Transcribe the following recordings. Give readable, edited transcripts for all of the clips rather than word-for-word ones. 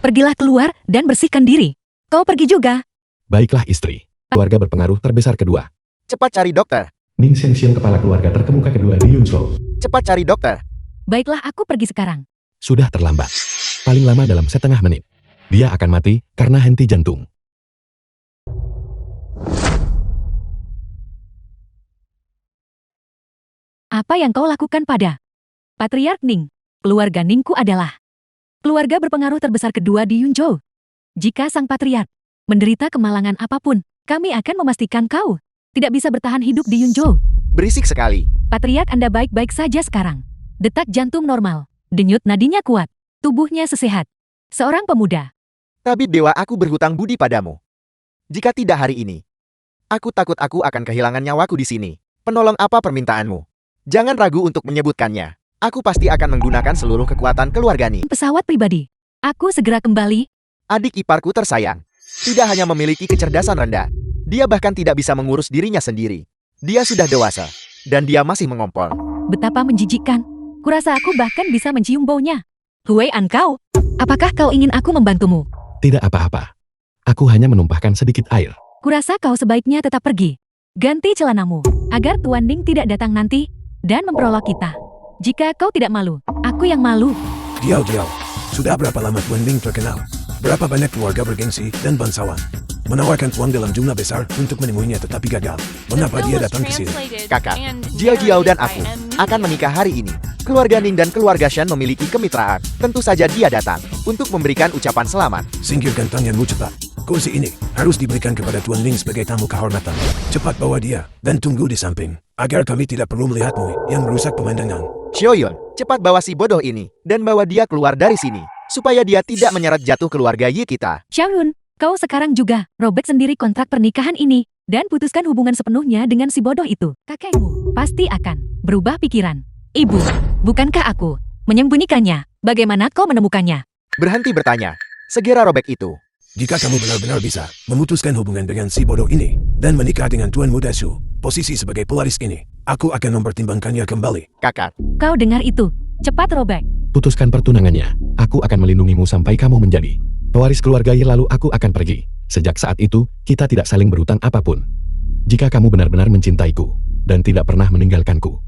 Pergilah keluar dan bersihkan diri. Kau pergi juga. Baiklah istri. Keluarga berpengaruh terbesar kedua. Cepat cari dokter. Ning Shengxian kepala keluarga terkemuka kedua di Yunzhou. Cepat cari dokter. Baiklah, aku pergi sekarang. Sudah terlambat. Paling lama dalam setengah menit. Dia akan mati karena henti jantung. Apa yang kau lakukan pada Patriark Ning? Keluarga Ningku adalah keluarga berpengaruh terbesar kedua di Yunzhou. Jika sang patriark menderita kemalangan apapun, kami akan memastikan kau tidak bisa bertahan hidup di Yunzhou. Berisik sekali. Patriark Anda baik-baik saja sekarang. Detak jantung normal, denyut nadinya kuat, tubuhnya sesehat seorang pemuda. Tabib dewa, aku berhutang budi padamu. Jika tidak hari ini, aku takut aku akan kehilangan nyawaku di sini. Penolong apa permintaanmu? Jangan ragu untuk menyebutkannya. Aku pasti akan menggunakan seluruh kekuatan keluarga Ning. Pesawat pribadi. Aku segera kembali. Adik iparku tersayang. Tidak hanya memiliki kecerdasan rendah, dia bahkan tidak bisa mengurus dirinya sendiri. Dia sudah dewasa, dan dia masih mengompol. Betapa menjijikkan. Kurasa aku bahkan bisa mencium baunya. Hui An kau, apakah kau ingin aku membantumu? Tidak apa-apa. Aku hanya menumpahkan sedikit air. Kurasa kau sebaiknya tetap pergi. Ganti celanamu, agar Tuan Ning tidak datang nanti dan memperolok kita. Jika kau tidak malu, aku yang malu. Diau. Sudah berapa lama Tuan Ning terkenal? Berapa banyak keluarga bergengsi dan bangsawan menawarkan uang dalam jumlah besar untuk menemuinya tetapi gagal. Mengapa dia datang ke sini? Kakak, Jiao dan aku akan menikah hari ini. Keluarga Ning dan keluarga Shan memiliki kemitraan. Tentu saja dia datang untuk memberikan ucapan selamat. Singkirkan tanganmu cepat. Kursi ini harus diberikan kepada Tuan Ning sebagai tamu kehormatan. Cepat bawa dia dan tunggu di samping, agar kami tidak perlu melihatmu yang merusak pemandangan. Xiaoyun, cepat bawa si bodoh ini dan bawa dia keluar dari sini, supaya dia tidak menyeret jatuh keluarga Yi kita. Xiaoyun, kau sekarang juga robek sendiri kontrak pernikahan ini dan putuskan hubungan sepenuhnya dengan si bodoh itu. Kakekmu pasti akan berubah pikiran. Ibu, bukankah aku menyembunyikannya? Bagaimana kau menemukannya? Berhenti bertanya. Segera robek itu. Jika kamu benar-benar bisa memutuskan hubungan dengan si bodoh ini dan menikah dengan Tuan Muda Shu, posisi sebagai pelaris ini, aku akan mempertimbangkannya kembali. Kakak, Kau dengar itu? Cepat robek. Putuskan pertunangannya. Aku akan melindungimu sampai kamu menjadi pewaris keluarga Yi, lalu aku akan pergi. Sejak saat itu, kita tidak saling berhutang apapun. Jika kamu benar-benar mencintaiku dan tidak pernah meninggalkanku,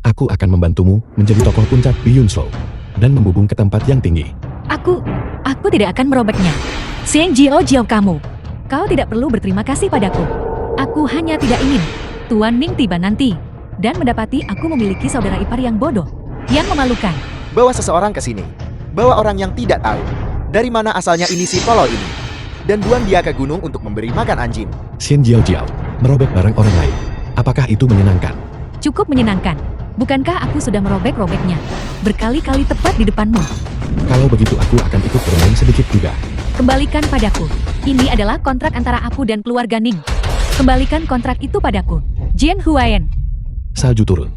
aku akan membantumu menjadi tokoh puncak di Yunzhou dan membubung ke tempat yang tinggi. Aku tidak akan merobeknya. Xiang Jiao kamu. Kau tidak perlu berterima kasih padaku. Aku hanya tidak ingin Tuan Ning tiba nanti dan mendapati aku memiliki saudara ipar yang bodoh, yang memalukan. bawa seseorang ke sini. Bawa orang yang tidak tahu dari mana asalnya ini si tolol ini. Dan buang dia ke gunung untuk memberi makan anjing. Xian Jiao merobek barang orang lain. Apakah itu menyenangkan? Cukup menyenangkan. Bukankah aku sudah merobek-robeknya berkali-kali tepat di depanmu? Kalau begitu aku akan ikut bermain sedikit juga. Kembalikan padaku. Ini adalah kontrak antara aku dan keluarga Ning. Kembalikan kontrak itu padaku. Jian Huayan. Salju turun.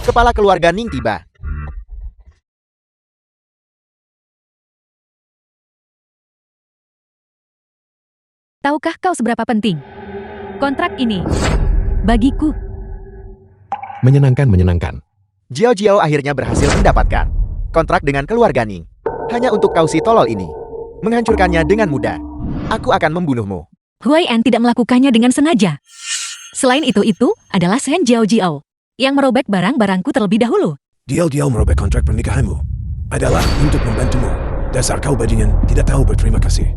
Kepala keluarga Ning tiba. Tahukah kau seberapa penting kontrak ini bagiku? Menyenangkan. Jiao akhirnya berhasil mendapatkan kontrak dengan keluarga Ning. Hanya untuk kau si tolol ini. Menghancurkannya dengan mudah. Aku akan membunuhmu. Huayan tidak melakukannya dengan sengaja. Selain itu adalah Shen Jiao yang merobek barang-barangku terlebih dahulu. Dia merobek kontrak pernikahanmu adalah untuk membantumu. Dasar kau bajingan tidak tahu berterima kasih.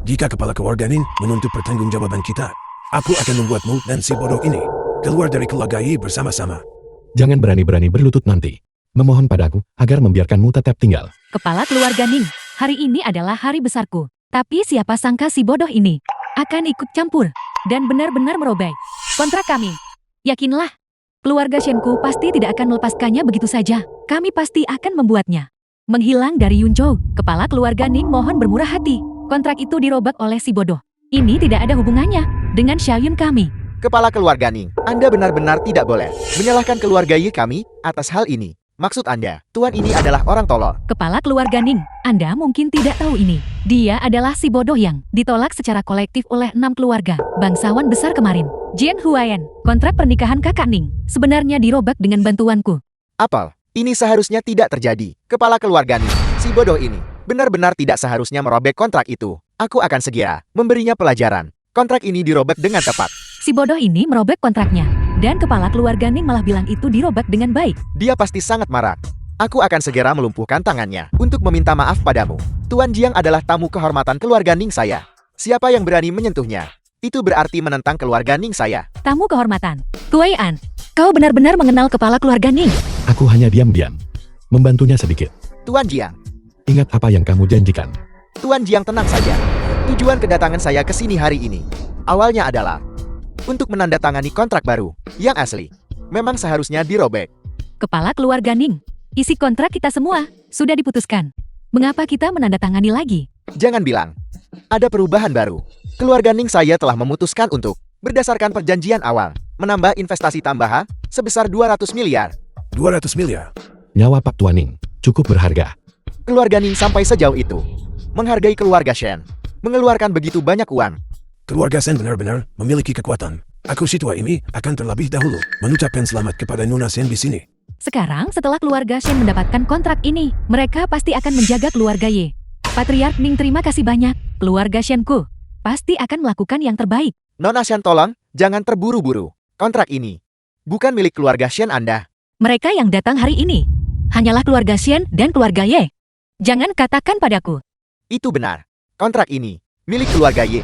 Jika kepala keluarga Ning menuntut pertanggungjawaban kita, aku akan membuatmu dan si bodoh ini keluar dari keluarga Yi bersama-sama. Jangan berani-berani berlutut nanti. Memohon padaku agar membiarkanmu tetap tinggal. Kepala keluarga Ning, hari ini adalah hari besarku. Tapi siapa sangka si bodoh ini akan ikut campur dan benar-benar merobek kontrak kami. Yakinlah, keluarga Shenku pasti tidak akan melepaskannya begitu saja. Kami pasti akan membuatnya menghilang dari Yunzhou. Kepala keluarga Ning mohon bermurah hati. Kontrak itu dirobek oleh si bodoh. Ini tidak ada hubungannya dengan Xiaoyun kami. Kepala keluarga Ning, Anda benar-benar tidak boleh menyalahkan keluarga Yi kami atas hal ini. Maksud Anda, Tuan ini adalah orang tolol. Kepala keluarga Ning, Anda mungkin tidak tahu ini. Dia adalah si bodoh yang ditolak secara kolektif oleh 6 keluarga bangsawan besar kemarin. Jian Huayan, kontrak pernikahan kakak Ning sebenarnya dirobek dengan bantuanku. Apel, ini seharusnya tidak terjadi. Kepala keluarga Ning, si bodoh ini benar-benar tidak seharusnya merobek kontrak itu. Aku akan segera memberinya pelajaran. Kontrak ini dirobek dengan tepat. Si bodoh ini merobek kontraknya. Dan kepala keluarga Ning malah bilang itu dirobek dengan baik. Dia pasti sangat marah. Aku akan segera melumpuhkan tangannya untuk meminta maaf padamu. Tuan Jiang adalah tamu kehormatan keluarga Ning saya. Siapa yang berani menyentuhnya, itu berarti menentang keluarga Ning saya. Tamu kehormatan. Kuei An, kau benar-benar mengenal kepala keluarga Ning. Aku hanya diam-diam. Membantunya sedikit. Tuan Jiang, Ingat apa yang kamu janjikan. Tuan Jiang tenang saja. Tujuan kedatangan saya ke sini hari ini, awalnya adalah untuk menandatangani kontrak baru, yang asli. Memang seharusnya dirobek. Kepala keluarga Ning, isi kontrak kita semua sudah diputuskan. Mengapa kita menandatangani lagi? Jangan bilang, ada perubahan baru. Keluarga Ning saya telah memutuskan untuk, berdasarkan perjanjian awal, menambah investasi tambahan sebesar 200 miliar. 200 miliar. Nyawa Pak Tuaning cukup berharga. Keluarga Ning sampai sejauh itu, menghargai keluarga Shen, mengeluarkan begitu banyak uang. Keluarga Sen benar-benar memiliki kekuatan. Aku si tua ini akan terlebih dahulu mengucapkan selamat kepada Nona Sen di sini. Sekarang setelah keluarga Shen mendapatkan kontrak ini, mereka pasti akan menjaga keluarga Ye. Patriark Ning terima kasih banyak, keluarga Shenku. Pasti akan melakukan yang terbaik. Nona Shen tolong, jangan terburu-buru. Kontrak ini bukan milik keluarga Shen Anda. Mereka yang datang hari ini hanyalah keluarga Shen dan keluarga Ye. Jangan katakan padaku. Itu benar. Kontrak ini milik keluarga Ye.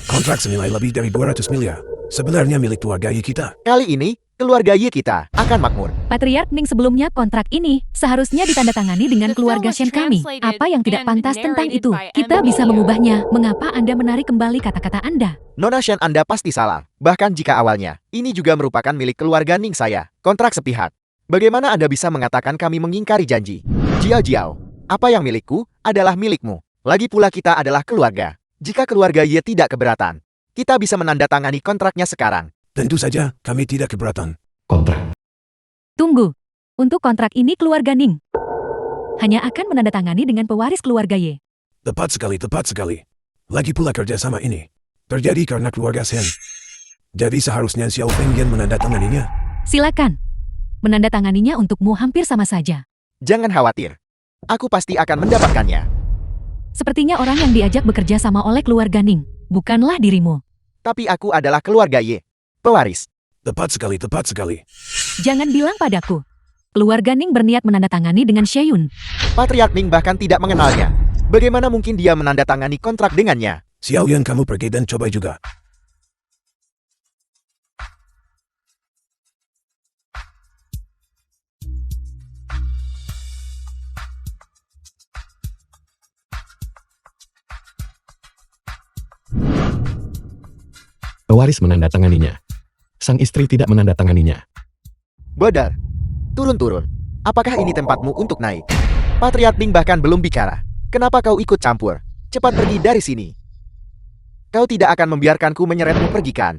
Kontrak senilai lebih dari 200 miliar. Sebenarnya milik keluarga Ye kita. Kali ini, keluarga Ye kita akan makmur. Patriark Ning sebelumnya kontrak ini seharusnya ditandatangani dengan keluarga Shen kami. Apa yang tidak pantas tentang itu? Kita bisa mengubahnya. Mengapa Anda menarik kembali kata-kata Anda? Nona Shen Anda pasti salah. Bahkan jika awalnya, ini juga merupakan milik keluarga Ning saya. Kontrak sepihak. Bagaimana Anda bisa mengatakan kami mengingkari janji? Jiao Jiao, apa yang milikku adalah milikmu. Lagi pula kita adalah keluarga. Jika keluarga Ye tidak keberatan, kita bisa menandatangani kontraknya sekarang. Tentu saja kami tidak keberatan. Kontrak. Tunggu. Untuk kontrak ini keluarga Ning hanya akan menandatangani dengan pewaris keluarga Ye. Tepat sekali, tepat sekali. Lagi pula kerjasama ini terjadi karena keluarga Sen. Jadi seharusnya Xiao Fengyan menandatanganinya. Silakan. Menandatanganinya untukmu hampir sama saja. Jangan khawatir. Aku pasti akan mendapatkannya. Sepertinya orang yang diajak bekerja sama oleh keluarga Ning bukanlah dirimu. Tapi aku adalah keluarga Ye. Pewaris. Tepat sekali, tepat sekali. Jangan bilang padaku. Keluarga Ning berniat menandatangani dengan Sheyun. Patriark Ning bahkan tidak mengenalnya. Bagaimana mungkin dia menandatangani kontrak dengannya? Xiao Yan, kamu pergi dan coba juga. Pewaris menandatanganinya. Sang istri tidak menandatanganinya. Bodar. Turun-turun. Apakah ini tempatmu untuk naik? Patriark Ning bahkan belum bicara. Kenapa kau ikut campur? Cepat pergi dari sini. Kau tidak akan membiarkanku menyeretmu pergi kan?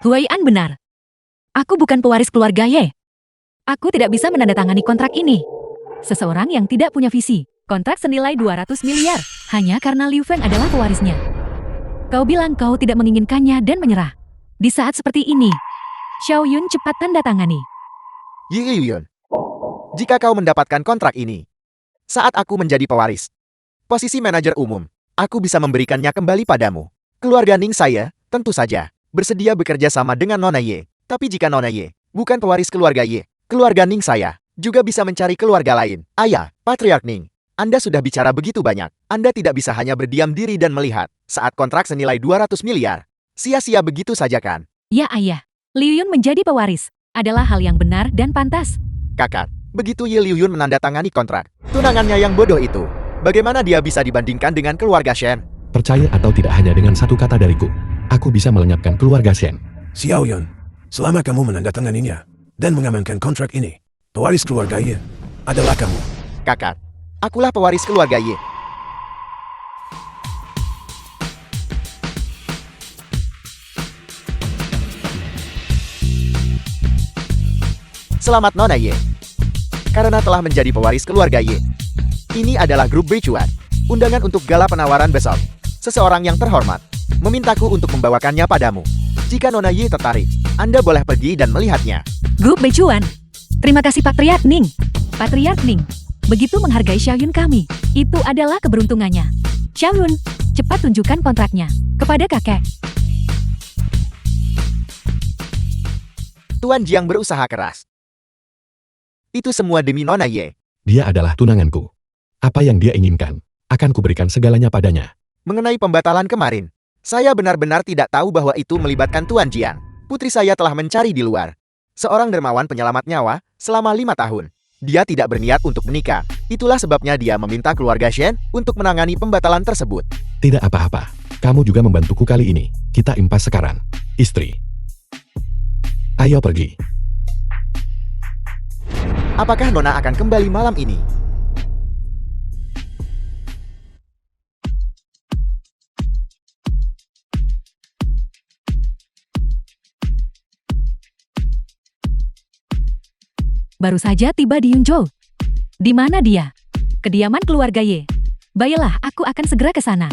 Huaian benar. Aku bukan pewaris keluarga Ye. Aku tidak bisa menandatangani kontrak ini. Seseorang yang tidak punya visi. Kontrak senilai 200 miliar. Hanya karena Liu Feng adalah pewarisnya. Kau bilang kau tidak menginginkannya dan menyerah. Di saat seperti ini, Xiao Yun cepat tanda tangani. Yi Yun. Jika kau mendapatkan kontrak ini, saat aku menjadi pewaris, posisi manajer umum, aku bisa memberikannya kembali padamu. Keluarga Ning saya, tentu saja, bersedia bekerja sama dengan Nona Ye. Tapi jika Nona Ye bukan pewaris keluarga Ye, keluarga Ning saya juga bisa mencari keluarga lain. Ayah, Patriark Ning, Anda sudah bicara begitu banyak. Anda tidak bisa hanya berdiam diri dan melihat saat kontrak senilai 200 miliar. Sia-sia begitu saja kan? Ya ayah, Liu Yun menjadi pewaris adalah hal yang benar dan pantas. Kakak, begitu Ye Liu Yun menandatangani kontrak, tunangannya yang bodoh itu, bagaimana dia bisa dibandingkan dengan keluarga Shen? Percaya atau tidak hanya dengan satu kata dariku, aku bisa melenyapkan keluarga Shen. Xiao Yan, selama kamu menandatanganinya dan mengamankan kontrak ini, pewaris keluarga Ye adalah kamu. Kakak, akulah pewaris keluarga Ye. Selamat Nona Ye. Karena telah menjadi pewaris keluarga Ye. Ini adalah grup Beichuan. Undangan untuk gala penawaran besok. Seseorang yang terhormat memintaku untuk membawakannya padamu. Jika Nona Ye tertarik, Anda boleh pergi dan melihatnya. Grup Beichuan. Terima kasih Patriark Ning. Patriark Ning, begitu menghargai Xiaoyun kami. Itu adalah keberuntungannya. Xiaoyun, cepat tunjukkan kontraknya kepada kakek. Tuan Jiang berusaha keras. Itu semua demi Nona Ye. Dia adalah tunanganku. Apa yang dia inginkan, akan kuberikan segalanya padanya. Mengenai pembatalan kemarin, saya benar-benar tidak tahu bahwa itu melibatkan Tuan Jiang. Putri saya telah mencari di luar. Seorang dermawan penyelamat nyawa selama 5 tahun. Dia tidak berniat untuk menikah. Itulah sebabnya dia meminta keluarga Shen untuk menangani pembatalan tersebut. Tidak apa-apa. Kamu juga membantuku kali ini. Kita impas sekarang. Istri. Ayo pergi. Apakah Nona akan kembali malam ini? Baru saja tiba di Yunzhou. Di mana dia? Kediaman keluarga Ye. Baiklah, aku akan segera ke sana.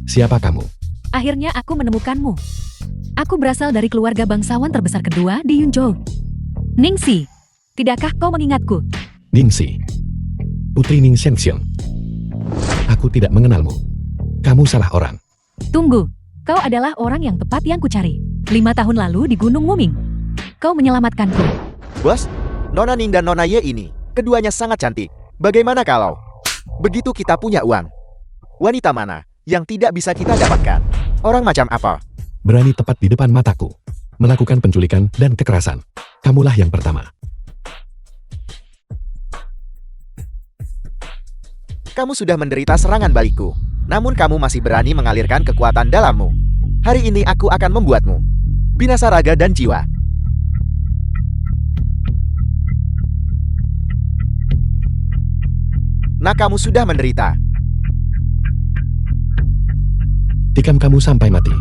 Siapa kamu? Akhirnya aku menemukanmu. Aku berasal dari keluarga bangsawan terbesar kedua di Yunzhou. Ningxi, tidakkah kau mengingatku? Ningxi. Putri Ning Shengxiang. Aku tidak mengenalmu. Kamu salah orang. Tunggu, kau adalah orang yang tepat yang kucari. 5 tahun lalu di Gunung Muming. Kau menyelamatkanku. Bos, Nona Ning dan Nona Ye ini, keduanya sangat cantik. Bagaimana kalau begitu kita punya uang? Wanita mana yang tidak bisa kita dapatkan? Orang macam apa? Berani tepat di depan mataku. Melakukan penculikan dan kekerasan. Kamulah yang pertama. Kamu sudah menderita serangan balikku. Namun kamu masih berani mengalirkan kekuatan dalammu. Hari ini aku akan membuatmu binasa raga dan jiwa. Nah, kamu sudah menderita. Tikam kamu sampai mati.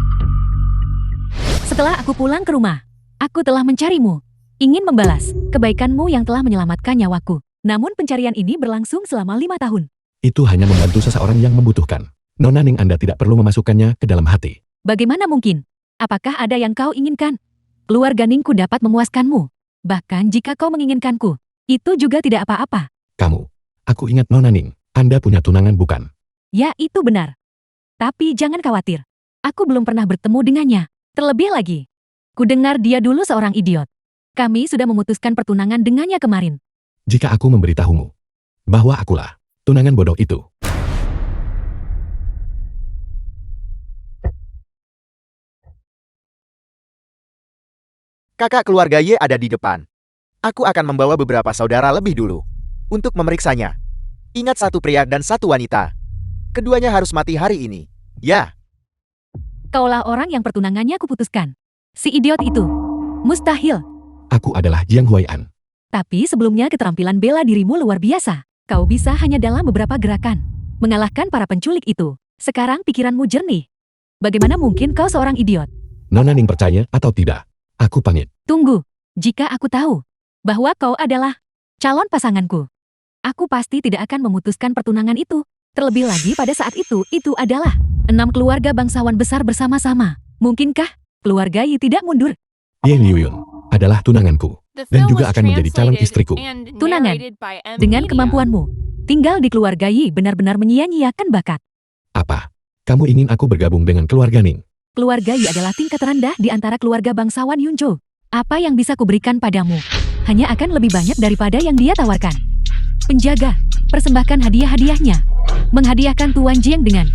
Setelah aku pulang ke rumah, aku telah mencarimu. Ingin membalas kebaikanmu yang telah menyelamatkan nyawaku. Namun pencarian ini berlangsung selama 5 tahun. Itu hanya membantu seseorang yang membutuhkan. Nona Ning, Anda tidak perlu memasukkannya ke dalam hati. Bagaimana mungkin? Apakah ada yang kau inginkan? Keluarga Ningku dapat memuaskanmu. Bahkan jika kau menginginkanku, itu juga tidak apa-apa. Kamu. Aku ingat Nona Ning. Anda punya tunangan bukan? Ya, itu benar. Tapi jangan khawatir. Aku belum pernah bertemu dengannya. Terlebih lagi, ku dengar dia dulu seorang idiot. Kami sudah memutuskan pertunangan dengannya kemarin. Jika aku memberitahumu bahwa akulah tunangan bodoh itu. Kakak keluarga Ye ada di depan. Aku akan membawa beberapa saudara lebih dulu untuk memeriksanya. Ingat, satu pria dan satu wanita. Keduanya harus mati hari ini. Ya. Kaulah orang yang pertunangannya kuputuskan. Si idiot itu. Mustahil. Aku adalah Jiang Huai'an. Tapi sebelumnya keterampilan bela dirimu luar biasa. Kau bisa hanya dalam beberapa gerakan mengalahkan para penculik itu. Sekarang pikiranmu jernih. Bagaimana mungkin kau seorang idiot? Nona Ning percaya atau tidak? Aku pamit. Tunggu. Jika aku tahu bahwa kau adalah calon pasanganku, aku pasti tidak akan memutuskan pertunangan itu. Terlebih lagi pada saat itu adalah 6 keluarga bangsawan besar bersama-sama. Mungkinkah keluarga Yi tidak mundur? Ye Liuyun adalah tunanganku dan juga akan menjadi calon istriku. Tunangan dengan kemampuanmu. Tinggal di keluarga Yi benar-benar menyia-nyiakan bakat. Apa? Kamu ingin aku bergabung dengan keluarga Ning? Keluarga Yi adalah tingkat rendah di antara keluarga bangsawan Yunzhou. Apa yang bisa kuberikan padamu hanya akan lebih banyak daripada yang dia tawarkan. Penjaga, persembahkan hadiah-hadiahnya. Menghadiahkan Tuan Jiang dengan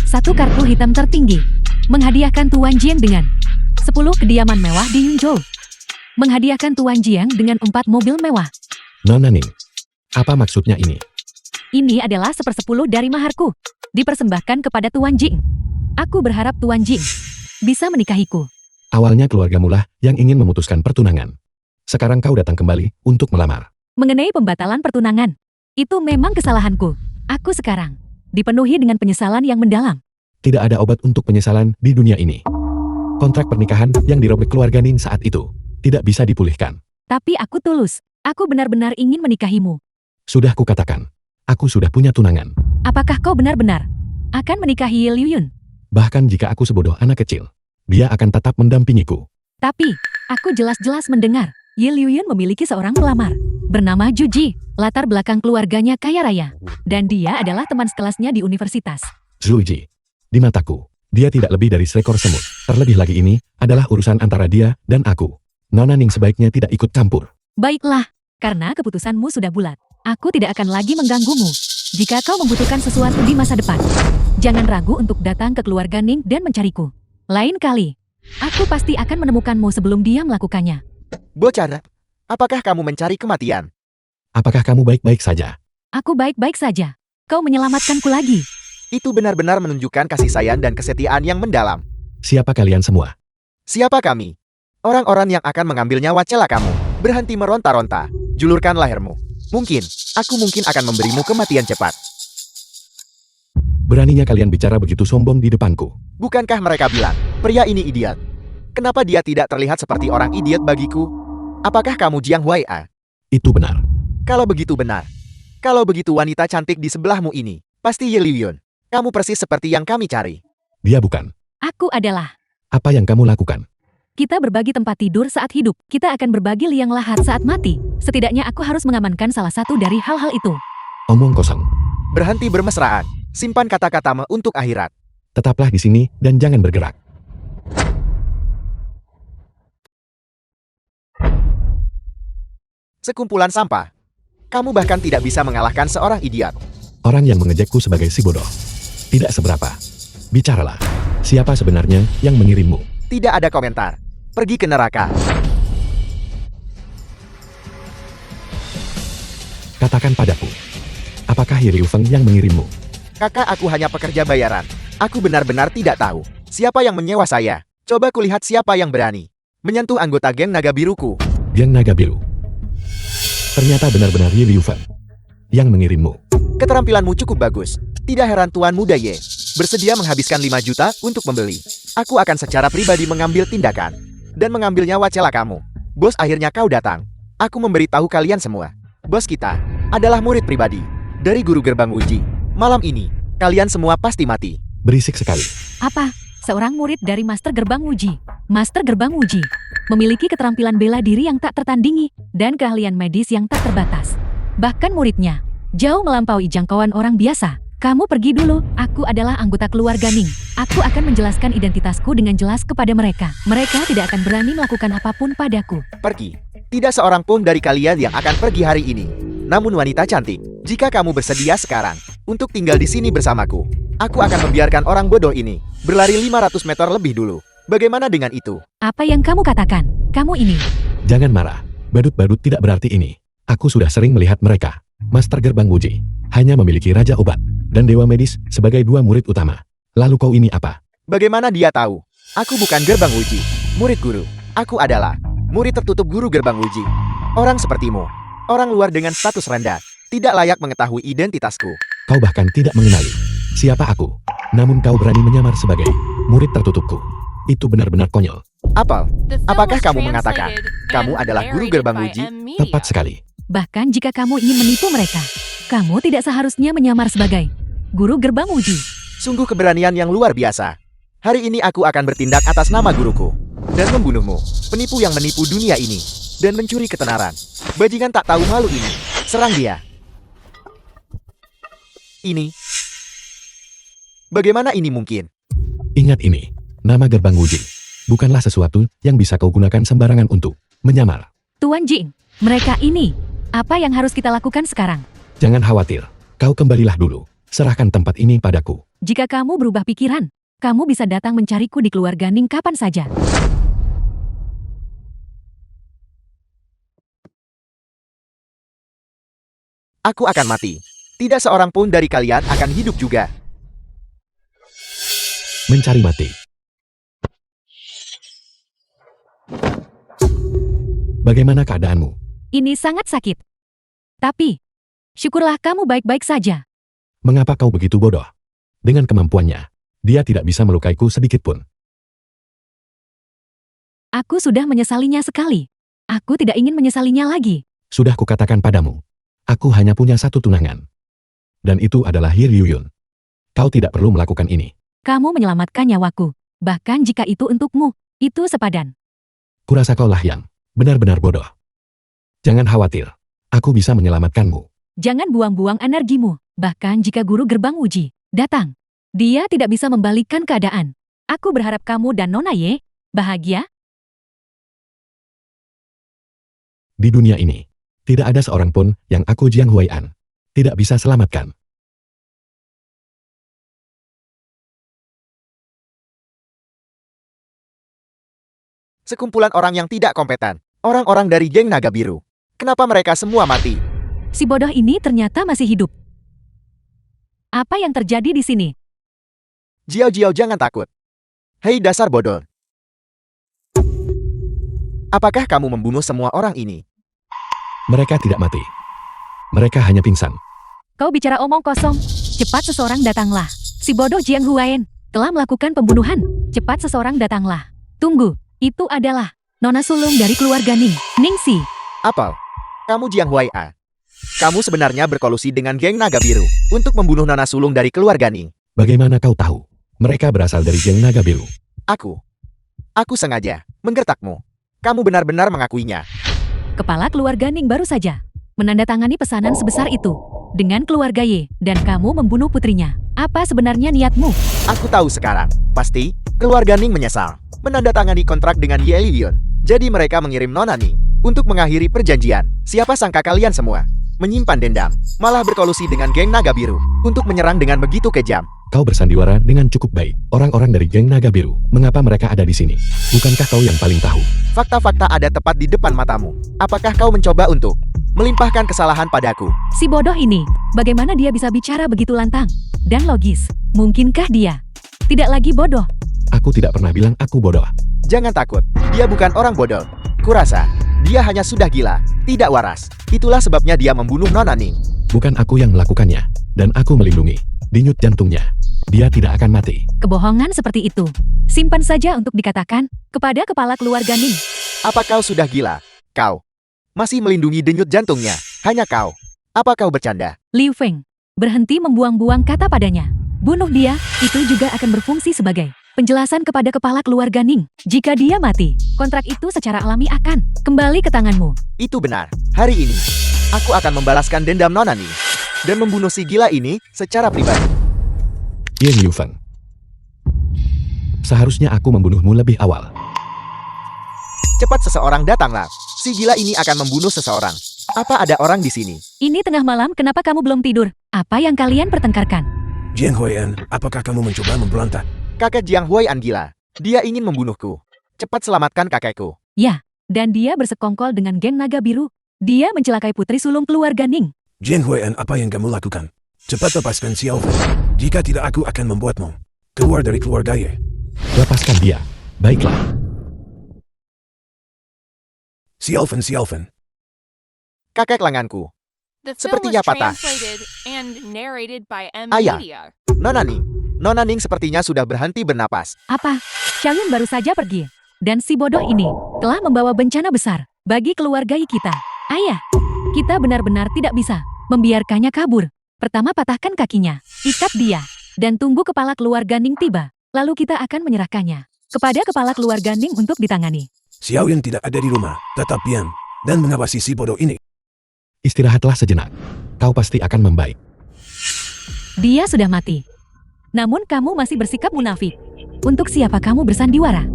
1 kartu hitam tertinggi. Menghadiahkan Tuan Jiang dengan 10 kediaman mewah di Yunzhou. Menghadiahkan Tuan Jiang dengan 4 mobil mewah. Nona Ning, apa maksudnya ini? Ini adalah 1/10 dari maharku. Dipersembahkan kepada Tuan Jing. Aku berharap Tuan Jing bisa menikahiku. Awalnya keluargamu lah yang ingin memutuskan pertunangan. Sekarang kau datang kembali untuk melamar. Mengenai pembatalan pertunangan, itu memang kesalahanku. Aku sekarang dipenuhi dengan penyesalan yang mendalam. Tidak ada obat untuk penyesalan di dunia ini. Kontrak pernikahan yang dirobek keluarga Ning saat itu tidak bisa dipulihkan. Tapi aku tulus. Aku benar-benar ingin menikahimu. Sudah kukatakan, aku sudah punya tunangan. Apakah kau benar-benar akan menikahi Liu Yun? Bahkan jika aku sebodoh anak kecil, dia akan tetap mendampingiku. Tapi, aku jelas-jelas mendengar, Yi Liu Yun memiliki seorang pelamar. Bernama Juji, latar belakang keluarganya kaya raya. Dan dia adalah teman sekelasnya di universitas. Zuji, di mataku, dia tidak lebih dari seekor semut. Terlebih lagi ini adalah urusan antara dia dan aku. Nona Ning sebaiknya tidak ikut campur. Baiklah, karena keputusanmu sudah bulat. Aku tidak akan lagi mengganggumu. Jika kau membutuhkan sesuatu di masa depan, jangan ragu untuk datang ke keluarga Ning dan mencariku. Lain kali, aku pasti akan menemukanmu sebelum dia melakukannya. Bocah, apakah kamu mencari kematian? Apakah kamu baik-baik saja? Aku baik-baik saja. Kau menyelamatkanku lagi. Itu benar-benar menunjukkan kasih sayang dan kesetiaan yang mendalam. Siapa kalian semua? Siapa kami? Orang-orang yang akan mengambil nyawa celaka kamu. Berhenti meronta-ronta. Julurkan lehermu. Mungkin akan memberimu kematian cepat. Beraninya kalian bicara begitu sombong di depanku. Bukankah mereka bilang, pria ini idiot? Kenapa dia tidak terlihat seperti orang idiot bagiku? Apakah kamu Jiang Huai-a? Itu benar. Kalau begitu benar. Kalau begitu wanita cantik di sebelahmu ini, pasti Ye Liu Yun. Kamu persis seperti yang kami cari. Dia bukan. Aku adalah. Apa yang kamu lakukan? Kita berbagi tempat tidur saat hidup. Kita akan berbagi liang lahat saat mati. Setidaknya aku harus mengamankan salah satu dari hal-hal itu. Omong kosong. Berhenti bermesraan. Simpan kata-katamu untuk akhirat. Tetaplah di sini dan jangan bergerak. Sekumpulan sampah. Kamu bahkan tidak bisa mengalahkan seorang idiot. Orang yang mengejekku sebagai si bodoh. Tidak seberapa. Bicaralah. Siapa sebenarnya yang mengirimmu? Tidak ada komentar. Pergi ke neraka. Katakan padaku. Apakah Ye Liu Feng yang mengirimmu? Kakak, aku hanya pekerja bayaran. Aku benar-benar tidak tahu siapa yang menyewa saya. Coba kulihat siapa yang berani menyentuh anggota geng naga biruku. Geng Naga Biru. Ternyata benar-benar Ye Liu Feng yang mengirimmu. Keterampilanmu cukup bagus. Tidak heran Tuan Muda Ye bersedia menghabiskan 5 juta untuk membeli. Aku akan secara pribadi mengambil tindakan dan mengambil nyawa celakamu. Bos, akhirnya kau datang. Aku memberitahu kalian semua. Bos kita adalah murid pribadi dari guru gerbang uji. Malam ini, kalian semua pasti mati. Berisik sekali. Apa? Seorang murid dari Master Gerbang Uji. Master Gerbang Uji memiliki keterampilan bela diri yang tak tertandingi dan keahlian medis yang tak terbatas. Bahkan muridnya jauh melampaui jangkauan orang biasa. Kamu pergi dulu, aku adalah anggota keluarga Ning. Aku akan menjelaskan identitasku dengan jelas kepada mereka. Mereka tidak akan berani melakukan apapun padaku. Pergi. Tidak seorang pun dari kalian yang akan pergi hari ini. Namun wanita cantik, jika kamu bersedia sekarang untuk tinggal di sini bersamaku, aku akan membiarkan orang bodoh ini berlari 500 meter lebih dulu. Bagaimana dengan itu? Apa yang kamu katakan? Kamu ini. Jangan marah. Badut-badut tidak berarti ini. Aku sudah sering melihat mereka. Master Gerbang Uji hanya memiliki Raja Obat dan Dewa Medis sebagai 2 murid utama. Lalu kau ini apa? Bagaimana dia tahu? Aku bukan gerbang uji, murid guru. Aku adalah murid tertutup guru gerbang uji. Orang sepertimu, orang luar dengan status rendah, tidak layak mengetahui identitasku. Kau bahkan tidak mengenali siapa aku. Namun kau berani menyamar sebagai murid tertutupku. Itu benar-benar konyol. Apel, apakah kamu mengatakan kamu adalah guru gerbang uji? Tepat sekali. Bahkan jika kamu ingin menipu mereka, kamu tidak seharusnya menyamar sebagai guru gerbang uji. Sungguh keberanian yang luar biasa. Hari ini aku akan bertindak atas nama guruku dan membunuhmu, penipu yang menipu dunia ini dan mencuri ketenaran. Bajingan tak tahu malu ini. Serang dia. Ini. Bagaimana ini mungkin? Ingat ini. Nama Gerbang Uji bukanlah sesuatu yang bisa kau gunakan sembarangan untuk menyamar. Tuan Jing, mereka ini. Apa yang harus kita lakukan sekarang? Jangan khawatir. Kau kembalilah dulu. Serahkan tempat ini padaku. Jika kamu berubah pikiran, kamu bisa datang mencariku di keluarga Ning kapan saja. Aku akan mati. Tidak seorang pun dari kalian akan hidup juga. Mencari mati. Bagaimana keadaanmu? Ini sangat sakit. Tapi, syukurlah kamu baik-baik saja. Mengapa kau begitu bodoh? Dengan kemampuannya, dia tidak bisa melukaiku sedikit pun. Aku sudah menyesalinya sekali. Aku tidak ingin menyesalinya lagi. Sudah kukatakan padamu, aku hanya punya satu tunangan. Dan itu adalah Hye Ryuyun. Kau tidak perlu melakukan ini. Kamu menyelamatkan nyawaku. Bahkan jika itu untukmu, itu sepadan. Kurasa kaulah yang benar-benar bodoh. Jangan khawatir, aku bisa menyelamatkanmu. Jangan buang-buang energimu. Bahkan jika guru gerbang uji datang, dia tidak bisa membalikkan keadaan. Aku berharap kamu dan Nona Ye bahagia. Di dunia ini, tidak ada seorang pun yang aku Jiang Huai'an tidak bisa selamatkan. Sekumpulan orang yang tidak kompeten. Orang-orang dari geng naga biru. Kenapa mereka semua mati? Si bodoh ini ternyata masih hidup. Apa yang terjadi di sini? Jiao jangan takut. Hei dasar bodoh. Apakah kamu membunuh semua orang ini? Mereka tidak mati. Mereka hanya pingsan. Kau bicara omong kosong. Cepat seseorang datanglah. Si bodoh Jiang Huayan telah melakukan pembunuhan. Cepat seseorang datanglah. Tunggu, itu adalah Nona sulung dari keluarga Ningsi. Apel, kamu Jiang Huai'a. Kamu sebenarnya berkolusi dengan geng naga biru untuk membunuh nona sulung dari keluarga Ning. Bagaimana kau tahu? Mereka berasal dari geng naga biru. Aku sengaja menggertakmu. Kamu benar-benar mengakuinya. Kepala keluarga Ning baru saja menandatangani pesanan sebesar itu dengan keluarga Ye dan kamu membunuh putrinya. Apa sebenarnya niatmu? Aku tahu sekarang. Pasti, keluarga Ning menyesal menandatangani kontrak dengan Ye Lilion. Jadi mereka mengirim Nona Ning untuk mengakhiri perjanjian. Siapa sangka kalian semua menyimpan dendam, malah berkolusi dengan geng naga biru untuk menyerang dengan begitu kejam. Kau bersandiwara dengan cukup baik. Orang-orang dari geng naga biru, mengapa mereka ada di sini? Bukankah kau yang paling tahu? Fakta-fakta ada tepat di depan matamu. Apakah kau mencoba untuk melimpahkan kesalahan padaku? Si bodoh ini, bagaimana dia bisa bicara begitu lantang dan logis? Mungkinkah dia tidak lagi bodoh? Aku tidak pernah bilang aku bodoh. Jangan takut, dia bukan orang bodoh. Kurasa, dia hanya sudah gila, tidak waras. Itulah sebabnya dia membunuh Nona Ning. Bukan aku yang melakukannya, dan aku melindungi denyut jantungnya. Dia tidak akan mati. Kebohongan seperti itu simpan saja untuk dikatakan kepada kepala keluarga Ning. Apa kau sudah gila? Kau masih melindungi denyut jantungnya. Hanya kau. Apa kau bercanda? Liu Feng, berhenti membuang-buang kata padanya. Bunuh dia, itu juga akan berfungsi sebagai penjelasan kepada kepala keluarga Ning. Jika dia mati, kontrak itu secara alami akan kembali ke tanganmu. Itu benar. Hari ini, aku akan membalaskan dendam Nona Ning dan membunuh si gila ini secara pribadi. Ye Liu Feng. Seharusnya aku membunuhmu lebih awal. Cepat seseorang datanglah. Si gila ini akan membunuh seseorang. Apa ada orang di sini? Ini tengah malam, kenapa kamu belum tidur? Apa yang kalian pertengkarkan? Jiang Huai'an, apakah kamu mencoba memberontak? Kakek Jiang Huai'an gila. Dia ingin membunuhku. Cepat selamatkan kakekku. Ya, dan dia bersekongkol dengan geng naga biru. Dia mencelakai putri sulung keluarga Ning. Jiang Huai'an, apa yang kamu lakukan? Cepat lepaskan Xiao Feng. Jika tidak, aku akan membuatmu keluar dari keluarga Ye. Lepaskan dia. Baiklah. Xiao Fen. Kakek lenganku. The film Sepertinya was patah. translated and narrated by M. Ayah. Media. Nona Ning. Nona Ning sepertinya sudah berhenti bernapas. Apa? Xiaoyun baru saja pergi. Dan si bodoh ini telah membawa bencana besar bagi keluarga kita. Ayah, kita benar-benar tidak bisa membiarkannya kabur. Pertama patahkan kakinya, ikat dia, dan tunggu kepala keluarga Ning tiba. Lalu kita akan menyerahkannya kepada kepala keluarga Ning untuk ditangani. Xiao Yan tidak ada di rumah, tetap diam, dan mengawasi si bodoh ini. Istirahatlah sejenak. Kau pasti akan membaik. Dia sudah mati. Namun kamu masih bersikap munafik. Untuk siapa kamu bersandiwara?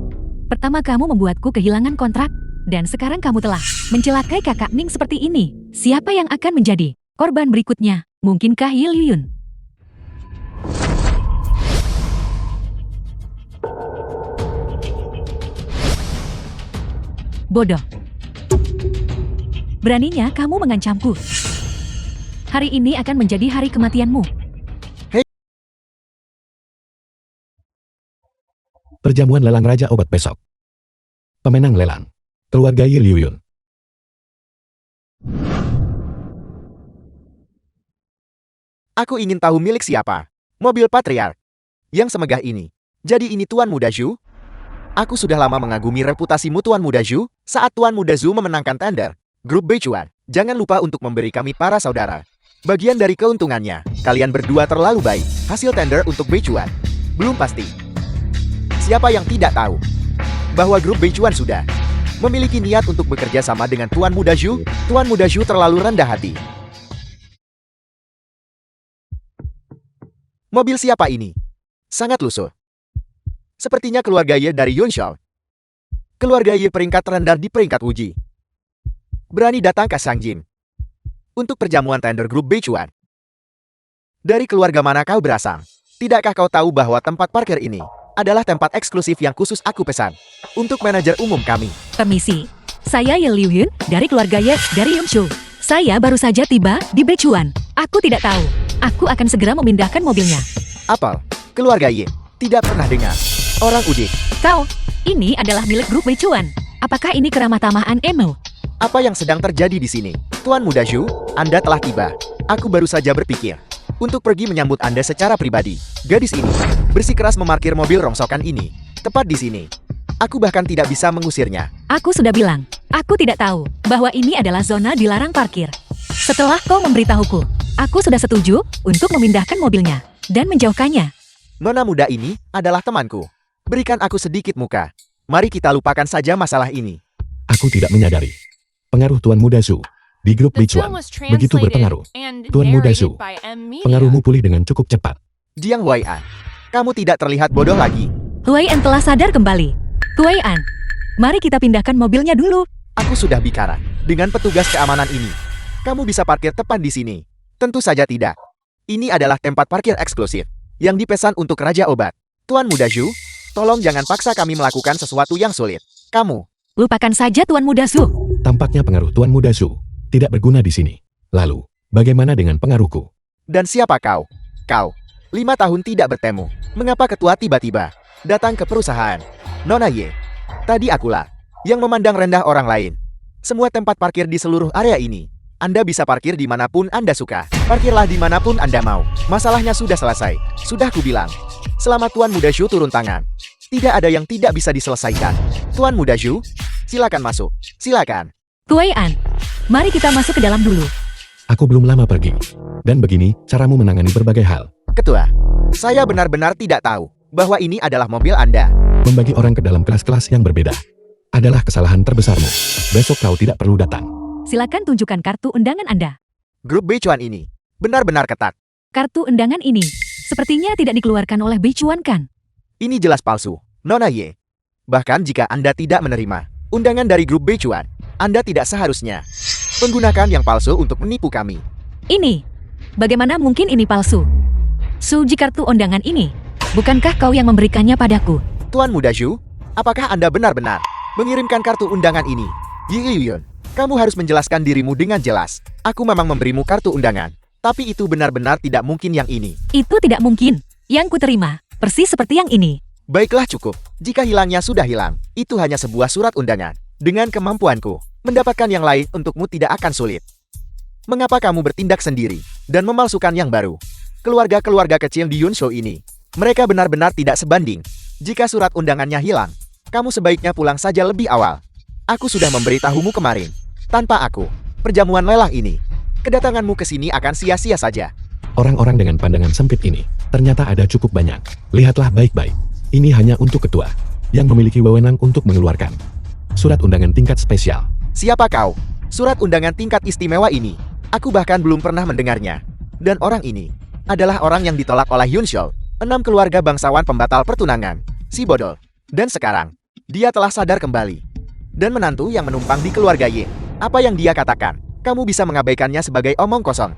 Pertama kamu membuatku kehilangan kontrak, dan sekarang kamu telah mencelakai kakak Ning seperti ini. Siapa yang akan menjadi korban berikutnya? Mungkinkah Ye Liyun? Bodoh. Beraninya kamu mengancamku. Hari ini akan menjadi hari kematianmu. Perjamuan lelang Raja Obat besok. Pemenang lelang. Keluarga Ye Liyun. Aku ingin tahu milik siapa. Mobil patriark. Yang semegah ini. Jadi ini Tuan Muda Zhu? Aku sudah lama mengagumi reputasimu Tuan Muda Zhu. Saat Tuan Muda Zhu memenangkan tender grup Beichuan, jangan lupa untuk memberi kami para saudara bagian dari keuntungannya. Kalian berdua terlalu baik. Hasil tender untuk Beichuan belum pasti. Siapa yang tidak tahu bahwa grup Beichuan sudah memiliki niat untuk bekerja sama dengan Tuan Muda Zhu? Tuan Muda Zhu terlalu rendah hati. Mobil siapa ini? Sangat lusuh. Sepertinya keluarga Ye dari Yunshao. Keluarga Ye peringkat terendah di peringkat uji. Berani datang ke Shangjin untuk perjamuan tender grup Beichuan. Dari keluarga mana kau berasal? Tidakkah kau tahu bahwa tempat parkir ini adalah tempat eksklusif yang khusus aku pesan untuk manajer umum kami? Permisi, saya Ye Liuyun dari keluarga Ye dari Yunshou. Saya baru saja tiba di Beichuan. Aku tidak tahu. Aku akan segera memindahkan mobilnya. Apel, keluarga Ye. Tidak pernah dengar. Orang udik. Kau, ini adalah milik grup Beichuan. Apakah ini keramah tamahan Emo? Apa yang sedang terjadi di sini? Tuan Muda Zhu, Anda telah tiba. Aku baru saja berpikir untuk pergi menyambut Anda secara pribadi. Gadis ini bersikeras memarkir mobil rongsokan ini tepat di sini. Aku bahkan tidak bisa mengusirnya. Aku sudah bilang, aku tidak tahu bahwa ini adalah zona dilarang parkir. Setelah kau memberitahuku, aku sudah setuju untuk memindahkan mobilnya dan menjauhkannya. Nona muda ini adalah temanku. Berikan aku sedikit muka. Mari kita lupakan saja masalah ini. Aku tidak menyadari pengaruh Tuan Muda Zhu di grup The Beichuan film was begitu translated berpengaruh. and Tuan Muda narrated Zhu, by M Media. pengaruhmu pulih dengan cukup cepat. Jiang Huai'an, kamu tidak terlihat bodoh lagi. Huai'an telah sadar kembali. Huai'an, mari kita pindahkan mobilnya dulu. Aku sudah bicara dengan petugas keamanan ini. Kamu bisa parkir tepat di sini. Tentu saja tidak. Ini adalah tempat parkir eksklusif yang dipesan untuk Raja Obat. Tuan Muda Zhu, tolong jangan paksa kami melakukan sesuatu yang sulit. Kamu, Lupakan saja Tuan Muda Zhu. Tampaknya pengaruh Tuan Muda Zhu tidak berguna di sini. Lalu, bagaimana dengan pengaruhku? dan siapa kau? Kau, 5 tahun tidak bertemu. Mengapa ketua tiba-tiba datang ke perusahaan? Nona Ye, tadi akulah yang memandang rendah orang lain. Semua tempat parkir di seluruh area ini, Anda bisa parkir dimanapun Anda suka. Parkirlah dimanapun Anda mau. Masalahnya sudah selesai. Sudah kubilang. Selamat Tuan Muda Zhu turun tangan. Tidak ada yang tidak bisa diselesaikan. Tuan Muda Zhu, silakan masuk. Silakan. Huai'an, mari kita masuk ke dalam dulu. Aku belum lama pergi. Dan begini, caramu menangani berbagai hal. Ketua, saya benar-benar tidak tahu bahwa ini adalah mobil Anda. Membagi orang ke dalam kelas-kelas yang berbeda adalah kesalahan terbesarmu. Besok kau tidak perlu datang. Silakan tunjukkan kartu undangan Anda. Grup Beichuan ini benar-benar ketat. Kartu undangan ini sepertinya tidak dikeluarkan oleh Beichuan kan? Ini jelas palsu, Nona Ye. Bahkan jika Anda tidak menerima undangan dari grup Beichuan, Anda tidak seharusnya menggunakan yang palsu untuk menipu kami. Ini, bagaimana mungkin ini palsu? Suji kartu undangan ini, bukankah kau yang memberikannya padaku? Tuan Muda Zhu, apakah Anda benar-benar mengirimkan kartu undangan ini? Yi Yuyun, kamu harus menjelaskan dirimu dengan jelas. Aku memang memberimu kartu undangan, tapi itu benar-benar tidak mungkin yang ini. Itu tidak mungkin. Yang kuterima, persis seperti yang ini. Baiklah cukup, jika hilangnya sudah hilang, itu hanya sebuah surat undangan. Dengan kemampuanku, mendapatkan yang lain untukmu tidak akan sulit. Mengapa kamu bertindak sendiri dan memalsukan yang baru? Keluarga-keluarga kecil di Yunshou ini, mereka benar-benar tidak sebanding. Jika surat undangannya hilang, kamu sebaiknya pulang saja lebih awal. Aku sudah memberitahumu kemarin. Tanpa aku, perjamuan lelah ini, kedatanganmu ke sini akan sia-sia saja. Orang-orang dengan pandangan sempit ini ternyata ada cukup banyak. Lihatlah baik-baik. Ini hanya untuk ketua yang memiliki wewenang untuk mengeluarkan surat undangan tingkat spesial. Siapa kau? Surat undangan tingkat istimewa ini, aku bahkan belum pernah mendengarnya. Dan orang ini adalah orang yang ditolak oleh Yunshou, 6 keluarga bangsawan pembatal pertunangan, si bodoh. Dan sekarang, dia telah sadar kembali. Dan menantu yang menumpang di keluarga Ye. Apa yang dia katakan, kamu bisa mengabaikannya sebagai omong kosong.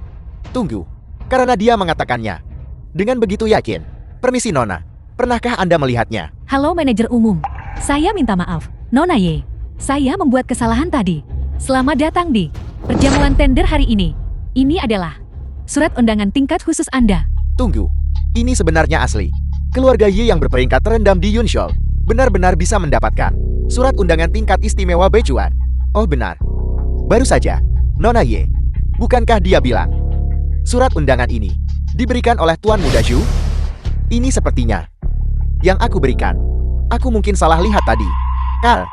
Tunggu, karena dia mengatakannya dengan begitu yakin. Permisi Nona, pernahkah Anda melihatnya? Halo manajer umum, saya minta maaf. Nona Ye, saya membuat kesalahan tadi. Selamat datang di perjamuan tender hari ini. Ini adalah surat undangan tingkat khusus Anda. Tunggu, ini sebenarnya asli. Keluarga Ye yang berperingkat terendam di Yunshou benar-benar bisa mendapatkan surat undangan tingkat istimewa Beichuan. Oh benar. Baru saja, Nona Ye, bukankah dia bilang surat undangan ini diberikan oleh Tuan Muda Zhu? Ini sepertinya yang aku berikan. Aku mungkin salah lihat tadi. Kal,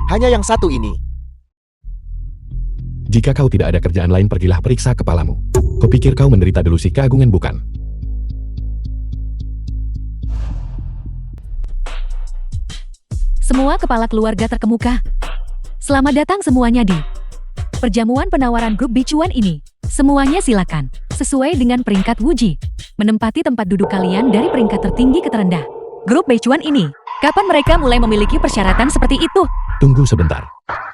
hanya yang satu ini. Jika kau tidak ada kerjaan lain, pergilah periksa kepalamu. Kupikir kau menderita delusi keagungan, bukan? Semua kepala keluarga terkemuka. Selamat datang semuanya di perjamuan penawaran grup bicuan ini. Semuanya silakan, sesuai dengan peringkat Wuji, menempati tempat duduk kalian dari peringkat tertinggi ke terendah. Grup bicuan ini, kapan mereka mulai memiliki persyaratan seperti itu? Tunggu sebentar.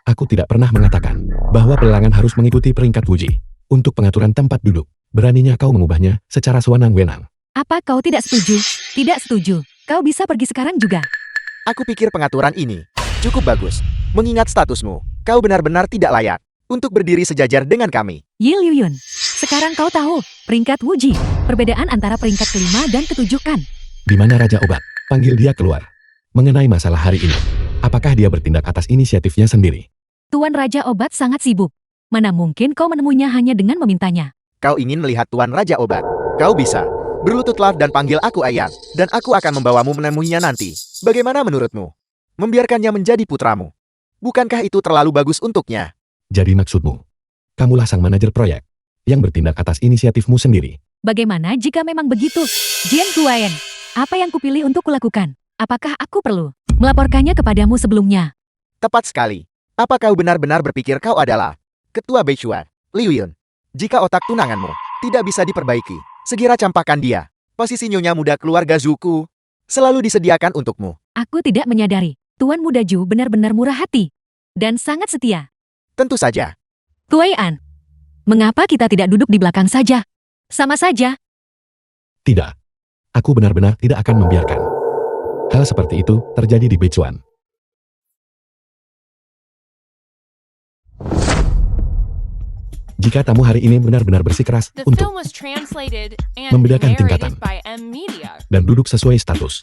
Aku tidak pernah mengatakan bahwa pelelangan harus mengikuti peringkat Wuji. Untuk pengaturan tempat duduk, beraninya kau mengubahnya secara sewenang-wenang. Apa kau tidak setuju? Tidak setuju. Kau bisa pergi sekarang juga. Aku pikir pengaturan ini cukup bagus. Mengingat statusmu, kau benar-benar tidak layak untuk berdiri sejajar dengan kami. Yi Liuyun, sekarang kau tahu peringkat Wuji, perbedaan antara peringkat kelima dan ketujuh kan? Di mana Raja Obat? Panggil dia keluar. Mengenai masalah hari ini, apakah dia bertindak atas inisiatifnya sendiri? Tuan Raja Obat sangat sibuk. Mana mungkin kau menemuinya hanya dengan memintanya? Kau ingin melihat Tuan Raja Obat? Kau bisa. Berlututlah dan panggil aku ayah, dan aku akan membawamu menemuinya nanti. Bagaimana menurutmu? Membiarkannya menjadi putramu. Bukankah itu terlalu bagus untuknya? Jadi maksudmu, kamulah sang manajer proyek yang bertindak atas inisiatifmu sendiri. Bagaimana jika memang begitu? Jian Huayan, apa yang kupilih untuk kulakukan? Apakah aku perlu melaporkannya kepadamu sebelumnya? Tepat sekali. Apa kau benar-benar berpikir kau adalah Ketua Beichuan, Liuyun? Jika otak tunanganmu tidak bisa diperbaiki, segera campakkan dia. Posisi nyonya muda keluarga Zuku selalu disediakan untukmu. Aku tidak menyadari, Tuan Muda Ju benar-benar murah hati dan sangat setia. Tentu saja. Kuai-an, mengapa kita tidak duduk di belakang saja? Sama saja. Tidak. Aku benar-benar tidak akan membiarkan hal seperti itu terjadi di Beichuan. Jika tamu hari ini benar-benar bersikeras The untuk film was translated and membedakan tingkatan narrated by M Media. dan duduk sesuai status,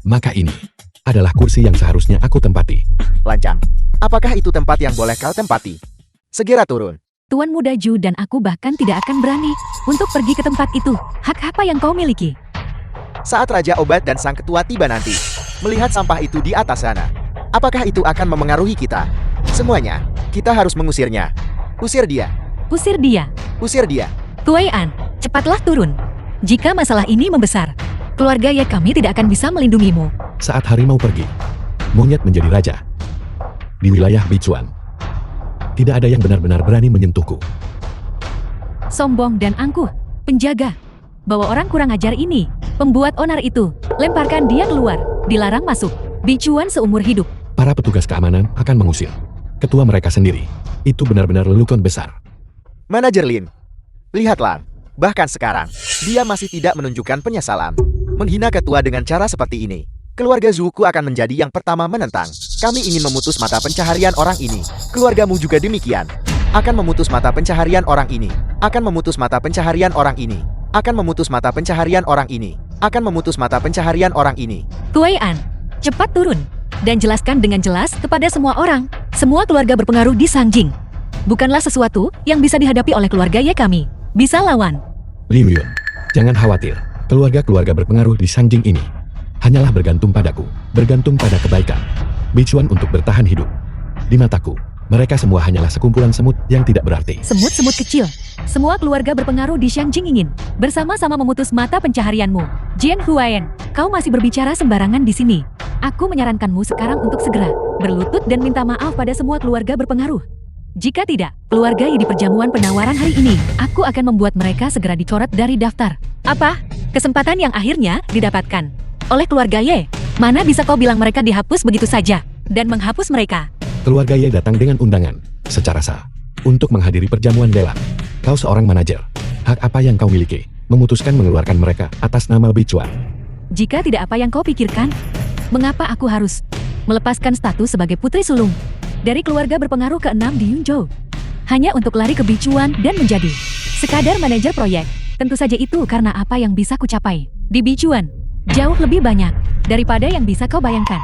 maka ini adalah kursi yang seharusnya aku tempati. Lancang. Apakah itu tempat yang boleh kau tempati? Segera turun. Tuan Muda Ju dan aku bahkan tidak akan berani untuk pergi ke tempat itu. Hak apa yang kau miliki? Saat Raja Obat dan sang ketua tiba nanti, melihat sampah itu di atas sana, apakah itu akan memengaruhi kita? Semuanya, kita harus mengusirnya. Usir dia. Usir dia. Usir dia. Kuai-an, cepatlah turun. Jika masalah ini membesar, keluarga ya kami tidak akan bisa melindungimu. Saat harimau pergi, monyet menjadi raja. Di wilayah Beichuan, tidak ada yang benar-benar berani menyentuhku. Sombong dan angkuh, penjaga. Bawa orang kurang ajar ini, pembuat onar itu, lemparkan dia keluar, dilarang masuk. Beichuan seumur hidup. Para petugas keamanan akan mengusir ketua mereka sendiri. Itu benar-benar lelucon besar. Manajer Lin. Lihatlah. Bahkan sekarang, dia masih tidak menunjukkan penyesalan. Menghina ketua dengan cara seperti ini. Keluarga Zuku akan menjadi yang pertama menentang. Kami ingin memutus mata pencaharian orang ini. Keluargamu juga demikian. Akan memutus mata pencaharian orang ini. Akan memutus mata pencaharian orang ini. Akan memutus mata pencaharian orang ini. Akan memutus mata pencaharian orang ini. Kuai-an, cepat turun. Dan jelaskan dengan jelas kepada semua orang. Semua keluarga berpengaruh di Sangjing. Bukanlah sesuatu yang bisa dihadapi oleh keluarga ya kami. Bisa lawan. Liuyun, jangan khawatir. Keluarga-keluarga berpengaruh di Sangjing ini hanyalah bergantung padaku, bergantung pada kebaikan Beichuan untuk bertahan hidup. Di mataku, mereka semua hanyalah sekumpulan semut yang tidak berarti. Semut-semut kecil. Semua keluarga berpengaruh di Sangjing ingin bersama-sama memutus mata pencaharianmu. Jian Huayan, kau masih berbicara sembarangan di sini. Aku menyarankanmu sekarang untuk segera berlutut dan minta maaf pada semua keluarga berpengaruh. Jika tidak, keluarga Yi di perjamuan penawaran hari ini, aku akan membuat mereka segera dicoret dari daftar. Apa? Kesempatan yang akhirnya didapatkan oleh keluarga Ye. Mana bisa kau bilang mereka dihapus begitu saja dan menghapus mereka? Keluarga Ye datang dengan undangan secara sah untuk menghadiri perjamuan lelang. Kau seorang manajer. Hak apa yang kau miliki memutuskan mengeluarkan mereka atas nama Beichuan? Jika tidak apa yang kau pikirkan, mengapa aku harus melepaskan status sebagai putri sulung dari keluarga berpengaruh ke-6 di Yunzhou hanya untuk lari ke Beichuan dan menjadi sekadar manajer proyek? Tentu saja itu karena apa yang bisa kucapai di Beichuan jauh lebih banyak daripada yang bisa kau bayangkan.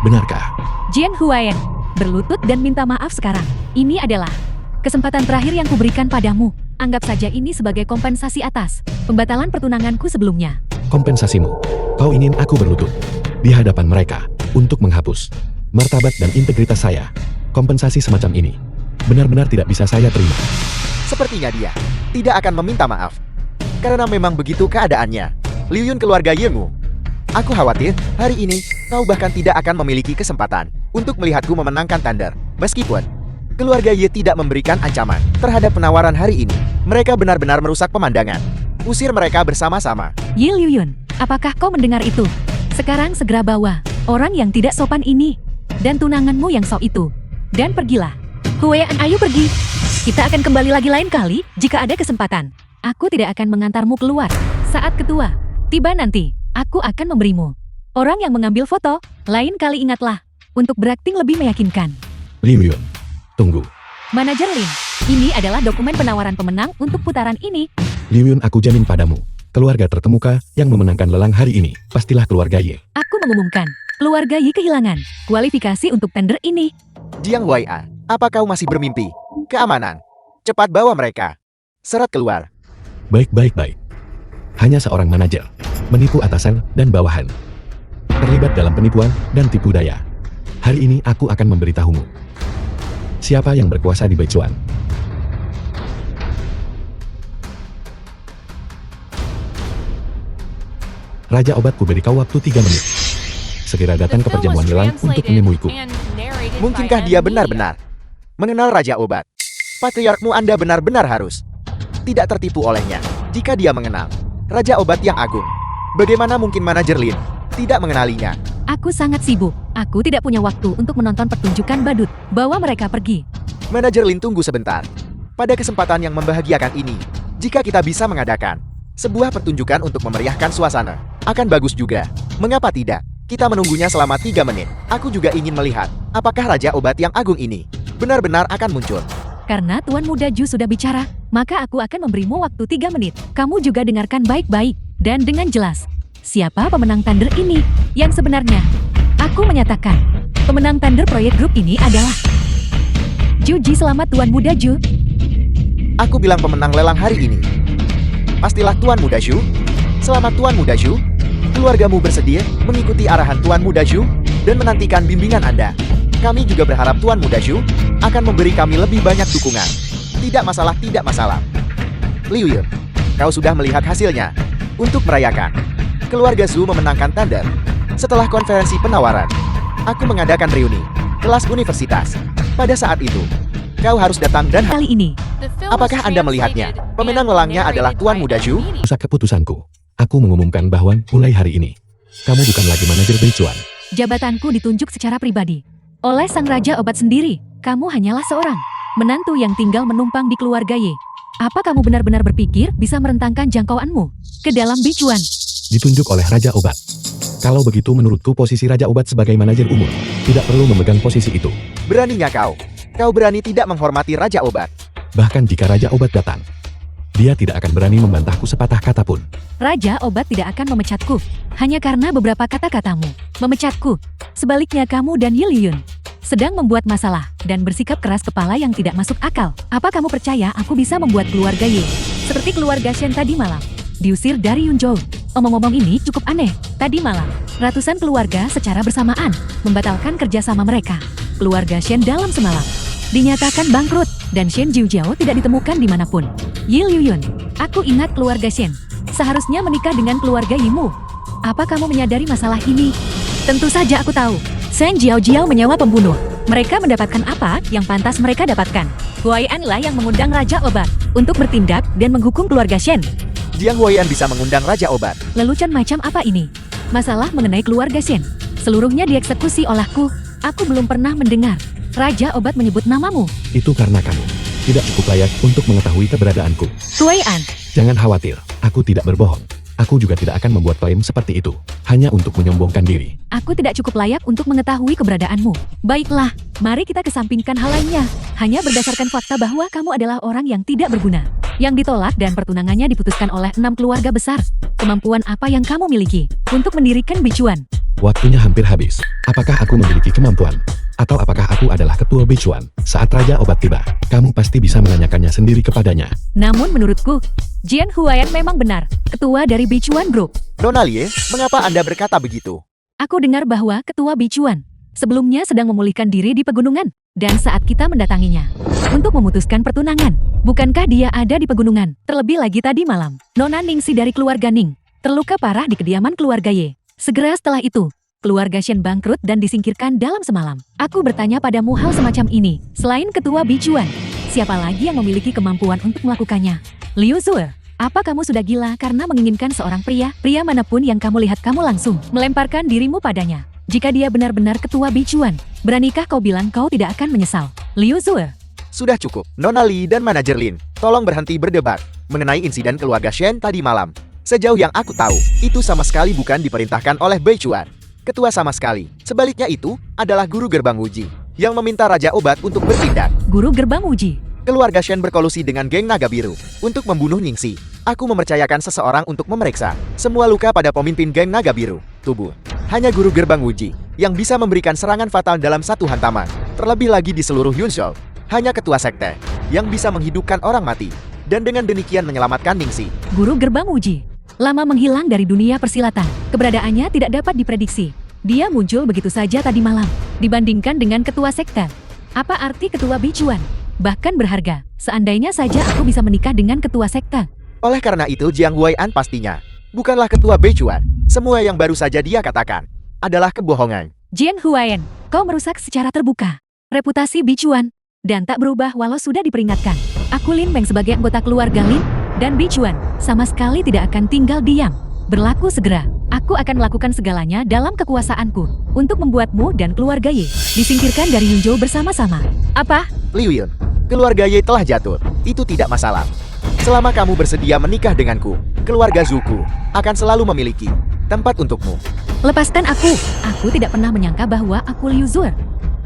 Benarkah? Jian Huayan, berlutut dan minta maaf sekarang. Ini adalah kesempatan terakhir yang kuberikan padamu. Anggap saja ini sebagai kompensasi atas pembatalan pertunanganku sebelumnya. Kompensasimu. Kau ingin aku berlutut di hadapan mereka untuk menghapus martabat dan integritas saya. Kompensasi semacam ini benar-benar tidak bisa saya terima. Sepertinya dia tidak akan meminta maaf. Karena memang begitu keadaannya. Liu Yun keluarga Yemu. Aku khawatir hari ini kau bahkan tidak akan memiliki kesempatan untuk melihatku memenangkan Thunder. Meskipun keluarga Ye tidak memberikan ancaman terhadap penawaran hari ini, mereka benar-benar merusak pemandangan. Usir mereka bersama-sama. Yi Liu Yun, apakah kau mendengar itu? Sekarang segera bawa orang yang tidak sopan ini dan tunanganmu yang sok itu. Dan pergilah. Huean, ayo pergi. Kita akan kembali lagi lain kali jika ada kesempatan. Aku tidak akan mengantarmu keluar. Saat ketua tiba nanti, aku akan memberimu orang yang mengambil foto. Lain kali ingatlah untuk berakting lebih meyakinkan. Liu Yun, tunggu. Manajer Lin, ini adalah dokumen penawaran pemenang untuk putaran ini. Liu Yun, aku jamin padamu, keluarga terkemuka yang memenangkan lelang hari ini pastilah keluarga Ye. Aku mengumumkan, keluarga Yi kehilangan kualifikasi untuk tender ini. Jiang Huai'an, apa kau masih bermimpi? Keamanan. Cepat bawa mereka. Seret keluar. Baik. Hanya seorang manajer menipu atasan dan bawahan. Terlibat dalam penipuan dan tipu daya. Hari ini aku akan memberitahumu siapa yang berkuasa di Beicuan. Raja Obat, ku beri kau waktu 3 menit. Segera datang ke The film perjamuan was lelang untuk translated menemuiku. and narrated by Mungkinkah dia N Media. benar-benar mengenal Raja Obat? Patriarkmu Anda benar-benar harus tidak tertipu olehnya jika dia mengenal Raja Obat yang agung. Bagaimana mungkin manajer Lin tidak mengenalinya? Aku sangat sibuk. Aku tidak punya waktu untuk menonton pertunjukan badut. Bawa mereka pergi. Manajer Lin, tunggu sebentar. Pada kesempatan yang membahagiakan ini, jika kita bisa mengadakan sebuah pertunjukan untuk memeriahkan suasana, akan bagus juga. Mengapa tidak? Kita menunggunya selama 3 menit. Aku juga ingin melihat apakah Raja Obat yang agung ini benar-benar akan muncul. Karena Tuan Muda Ju sudah bicara, maka aku akan memberimu waktu 3 menit. Kamu juga dengarkan baik-baik dan dengan jelas. Siapa pemenang Thunder ini? Yang sebenarnya, aku menyatakan, pemenang Thunder proyek grup ini adalah Juji. Selamat Tuan Muda Ju. Aku bilang pemenang lelang hari ini pastilah Tuan Muda Zhu. Selamat Tuan Muda Zhu. Keluargamu bersedia mengikuti arahan Tuan Muda Zhu dan menantikan bimbingan Anda. Kami juga berharap Tuan Muda Zhu akan memberi kami lebih banyak dukungan. Tidak masalah. Liu Yun, kau sudah melihat hasilnya. Untuk merayakan, keluarga Zhu memenangkan Thunder. Setelah konferensi penawaran, aku mengadakan reuni kelas universitas. Pada saat itu, kau harus datang dan Kali ini, The film apakah was Anda melihatnya? translated Pemenang and lelangnya adalah narrated Tuan by Muda N Zhu. Media. Masa keputusanku. Aku mengumumkan bahwa mulai hari ini, kamu bukan lagi manajer Beicuan. jabatanku ditunjuk secara pribadi oleh Sang Raja Obat sendiri. Kamu hanyalah seorang menantu yang tinggal menumpang di keluarga Ye. Apa kamu benar-benar berpikir bisa merentangkan jangkauanmu ke dalam Beicuan? Ditunjuk oleh Raja Obat. Kalau begitu menurutku posisi Raja Obat sebagai manajer umum tidak perlu memegang posisi itu. Beraninya kau? Kau berani tidak menghormati Raja Obat? Bahkan jika Raja Obat datang, dia tidak akan berani membantahku sepatah kata pun. Raja Obat tidak akan memecatku hanya karena beberapa kata-katamu. Memecatku. Sebaliknya kamu dan Yi Liu Yun sedang membuat masalah dan bersikap keras kepala yang tidak masuk akal. Apa kamu percaya aku bisa membuat keluarga Ye seperti keluarga Shen tadi malam diusir dari Yunzhou? Omong-omong ini cukup aneh. Tadi malam, ratusan keluarga secara bersamaan membatalkan kerjasama mereka. Keluarga Shen dalam semalam dinyatakan bangkrut dan Shen Jiujiao tidak ditemukan dimanapun. Yi Liu Yun, aku ingat keluarga Shen seharusnya menikah dengan keluarga Yimu. Apa kamu menyadari masalah ini? Tentu saja aku tahu. Shen Jiao menyewa pembunuh. Mereka mendapatkan apa yang pantas mereka dapatkan. Huai'an lah yang mengundang Raja Obat untuk bertindak dan menghukum keluarga Shen. Jiang Huai'an bisa mengundang Raja Obat. Lelucon macam apa ini? Masalah mengenai keluarga Shen. Seluruhnya dieksekusi olehku. Aku belum pernah mendengar Raja Obat menyebut namamu. Itu karena kamu tidak cukup layak untuk mengetahui keberadaanku. Huai'an, Jangan khawatir, aku tidak berbohong. Aku juga tidak akan membuat klaim seperti itu, hanya untuk menyombongkan diri. aku tidak cukup layak untuk mengetahui keberadaanmu. Baiklah, mari kita kesampingkan hal lainnya. Hanya berdasarkan fakta bahwa kamu adalah orang yang tidak berguna, yang ditolak dan pertunangannya diputuskan oleh 6 keluarga besar. Kemampuan apa yang kamu miliki untuk mendirikan Beicuan? Waktunya hampir habis. Apakah aku memiliki kemampuan Atau apakah aku adalah ketua Beichuan? Saat Raja Obat tiba, kamu pasti bisa menanyakannya sendiri kepadanya. Namun menurutku, Jian Huayan memang benar, ketua dari Beichuan Group. Nona Lie, mengapa Anda berkata begitu? Aku dengar bahwa ketua Beichuan sebelumnya sedang memulihkan diri di pegunungan, dan saat kita mendatanginya untuk memutuskan pertunangan, bukankah dia ada di pegunungan? Terlebih lagi tadi malam, Nona Ningxi dari keluarga Ning terluka parah di kediaman keluarga Ye. Segera setelah itu, keluarga Shen bangkrut dan disingkirkan dalam semalam. Aku bertanya padamu hal semacam ini, selain ketua Beichuan, siapa lagi yang memiliki kemampuan untuk melakukannya? Liu Zue, apa kamu sudah gila karena menginginkan seorang pria? Pria manapun yang kamu lihat kamu langsung melemparkan dirimu padanya. Jika dia benar-benar ketua Beichuan, beranikah kau bilang kau tidak akan menyesal? Liu Zue. Sudah cukup, Nona Li dan Manajer Lin. Tolong berhenti berdebat mengenai insiden keluarga Shen tadi malam. Sejauh yang aku tahu, itu sama sekali bukan diperintahkan oleh Beichuan. Ketua sama sekali. Sebaliknya itu adalah guru gerbang uji yang meminta Raja Obat untuk bertindak. Guru gerbang uji. Keluarga Shen berkolusi dengan geng naga biru untuk membunuh Ningxi. Aku mempercayakan seseorang untuk memeriksa semua luka pada pemimpin geng naga biru tubuh. Hanya guru gerbang uji yang bisa memberikan serangan fatal dalam satu hantaman. Terlebih lagi di seluruh Yunzhou, hanya ketua sekte yang bisa menghidupkan orang mati dan dengan demikian menyelamatkan Ningxi. Guru gerbang uji lama menghilang dari dunia persilatan. Keberadaannya tidak dapat diprediksi. Dia muncul begitu saja tadi malam. Dibandingkan dengan ketua sekte, apa arti ketua Beichuan? Bahkan berharga. Seandainya saja aku bisa menikah dengan ketua sekte. Oleh karena itu Jiang Huaian pastinya bukanlah ketua Beichuan. Semua yang baru saja dia katakan adalah kebohongan. Jian Huayan, kau merusak secara terbuka reputasi Beichuan dan tak berubah walau sudah diperingatkan. Aku Lin Meng sebagai anggota keluarga Lin dan Beichuan sama sekali tidak akan tinggal diam. Berlaku segera. Aku akan melakukan segalanya dalam kekuasaanku untuk membuatmu dan keluarga Ye disingkirkan dari Yunzhou bersama-sama. Apa? Liu Yun, keluarga Ye telah jatuh. Itu tidak masalah. Selama kamu bersedia menikah denganku, keluarga Zuku akan selalu memiliki tempat untukmu. Lepaskan aku. Aku tidak pernah menyangka bahwa aku Liu Zue.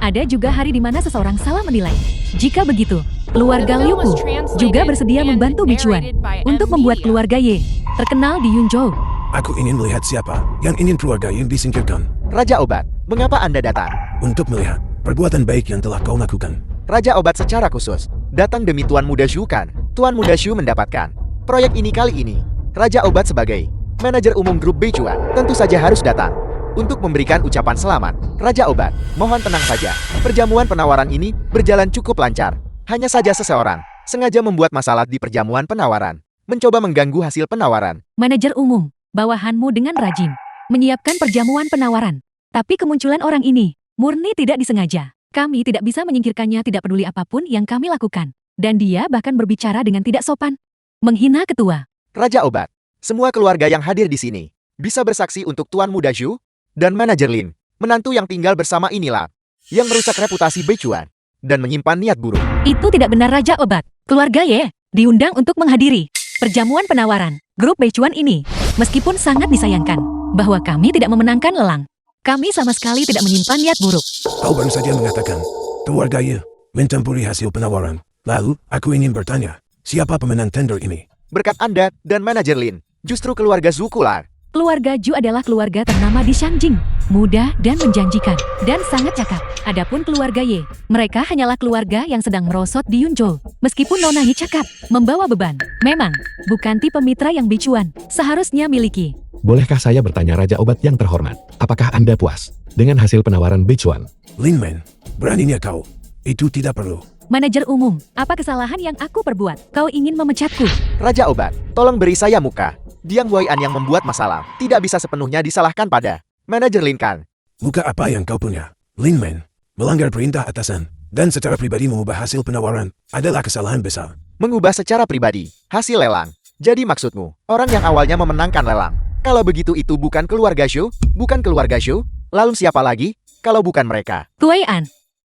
Ada juga hari di mana seseorang salah menilai. Jika begitu, keluarga Liu Pu juga bersedia membantu Beichuan untuk membuat keluarga Ye terkenal di Yunzhou. Aku ingin melihat siapa yang ingin keluarga yang disingkirkan. Raja Obat, mengapa Anda datang? Untuk melihat perbuatan baik yang telah kau lakukan. Raja Obat secara khusus datang demi Tuan Muda Zhu kan? Tuan Muda Zhu mendapatkan proyek ini kali ini. Raja Obat sebagai manajer umum grup Beichuan tentu saja harus datang untuk memberikan ucapan selamat. Raja Obat, mohon tenang saja. Perjamuan penawaran ini berjalan cukup lancar. Hanya saja seseorang sengaja membuat masalah di perjamuan penawaran, mencoba mengganggu hasil penawaran. Manajer umum, bawahanmu dengan rajin menyiapkan perjamuan penawaran. Tapi kemunculan orang ini murni tidak disengaja. Kami tidak bisa menyingkirkannya tidak peduli apapun yang kami lakukan. Dan dia bahkan berbicara dengan tidak sopan. Menghina ketua. Raja Obat, semua keluarga yang hadir di sini bisa bersaksi untuk Tuan Muda Zhu dan Manajer Lin. Menantu yang tinggal bersama inilah yang merusak reputasi Beichuan dan menyimpan niat buruk. Itu tidak benar Raja Obat. Keluarga Ye diundang untuk menghadiri perjamuan penawaran grup Beichuan ini. Meskipun sangat disayangkan bahwa kami tidak memenangkan lelang, kami sama sekali tidak menyimpan niat buruk. Kau baru saja mengatakan keluarga Ye mencampuri hasil penawaran. Lalu, aku ingin bertanya, siapa pemenang tender ini? Berkat Anda dan Manajer Lin, justru keluarga Zukular. Keluarga Zhu adalah keluarga ternama di Shangjing, muda dan menjanjikan, dan sangat cakap. Adapun keluarga Ye, mereka hanyalah keluarga yang sedang merosot di Yunzhou. Meskipun Nona Ye cakap, membawa beban, memang bukan tipe mitra yang Beichuan seharusnya miliki. Bolehkah saya bertanya Raja Obat yang terhormat, apakah Anda puas dengan hasil penawaran Beichuan? Lin Men, beraninya kau. Itu tidak perlu. Manajer umum, apa kesalahan yang aku perbuat? Kau ingin memecatku? Raja Obat, tolong beri saya muka. Jiang Huaian yang membuat masalah tidak bisa sepenuhnya disalahkan pada Manajer Lin kan? Muka apa yang kau punya? Lin Men, melanggar perintah atasan, dan secara pribadi mengubah hasil penawaran adalah kesalahan besar. Mengubah secara pribadi hasil lelang. Jadi maksudmu, orang yang awalnya memenangkan lelang. Kalau begitu itu bukan keluarga Zhu? Bukan keluarga Zhu? Lalu siapa lagi? Kalau bukan mereka. Huaian,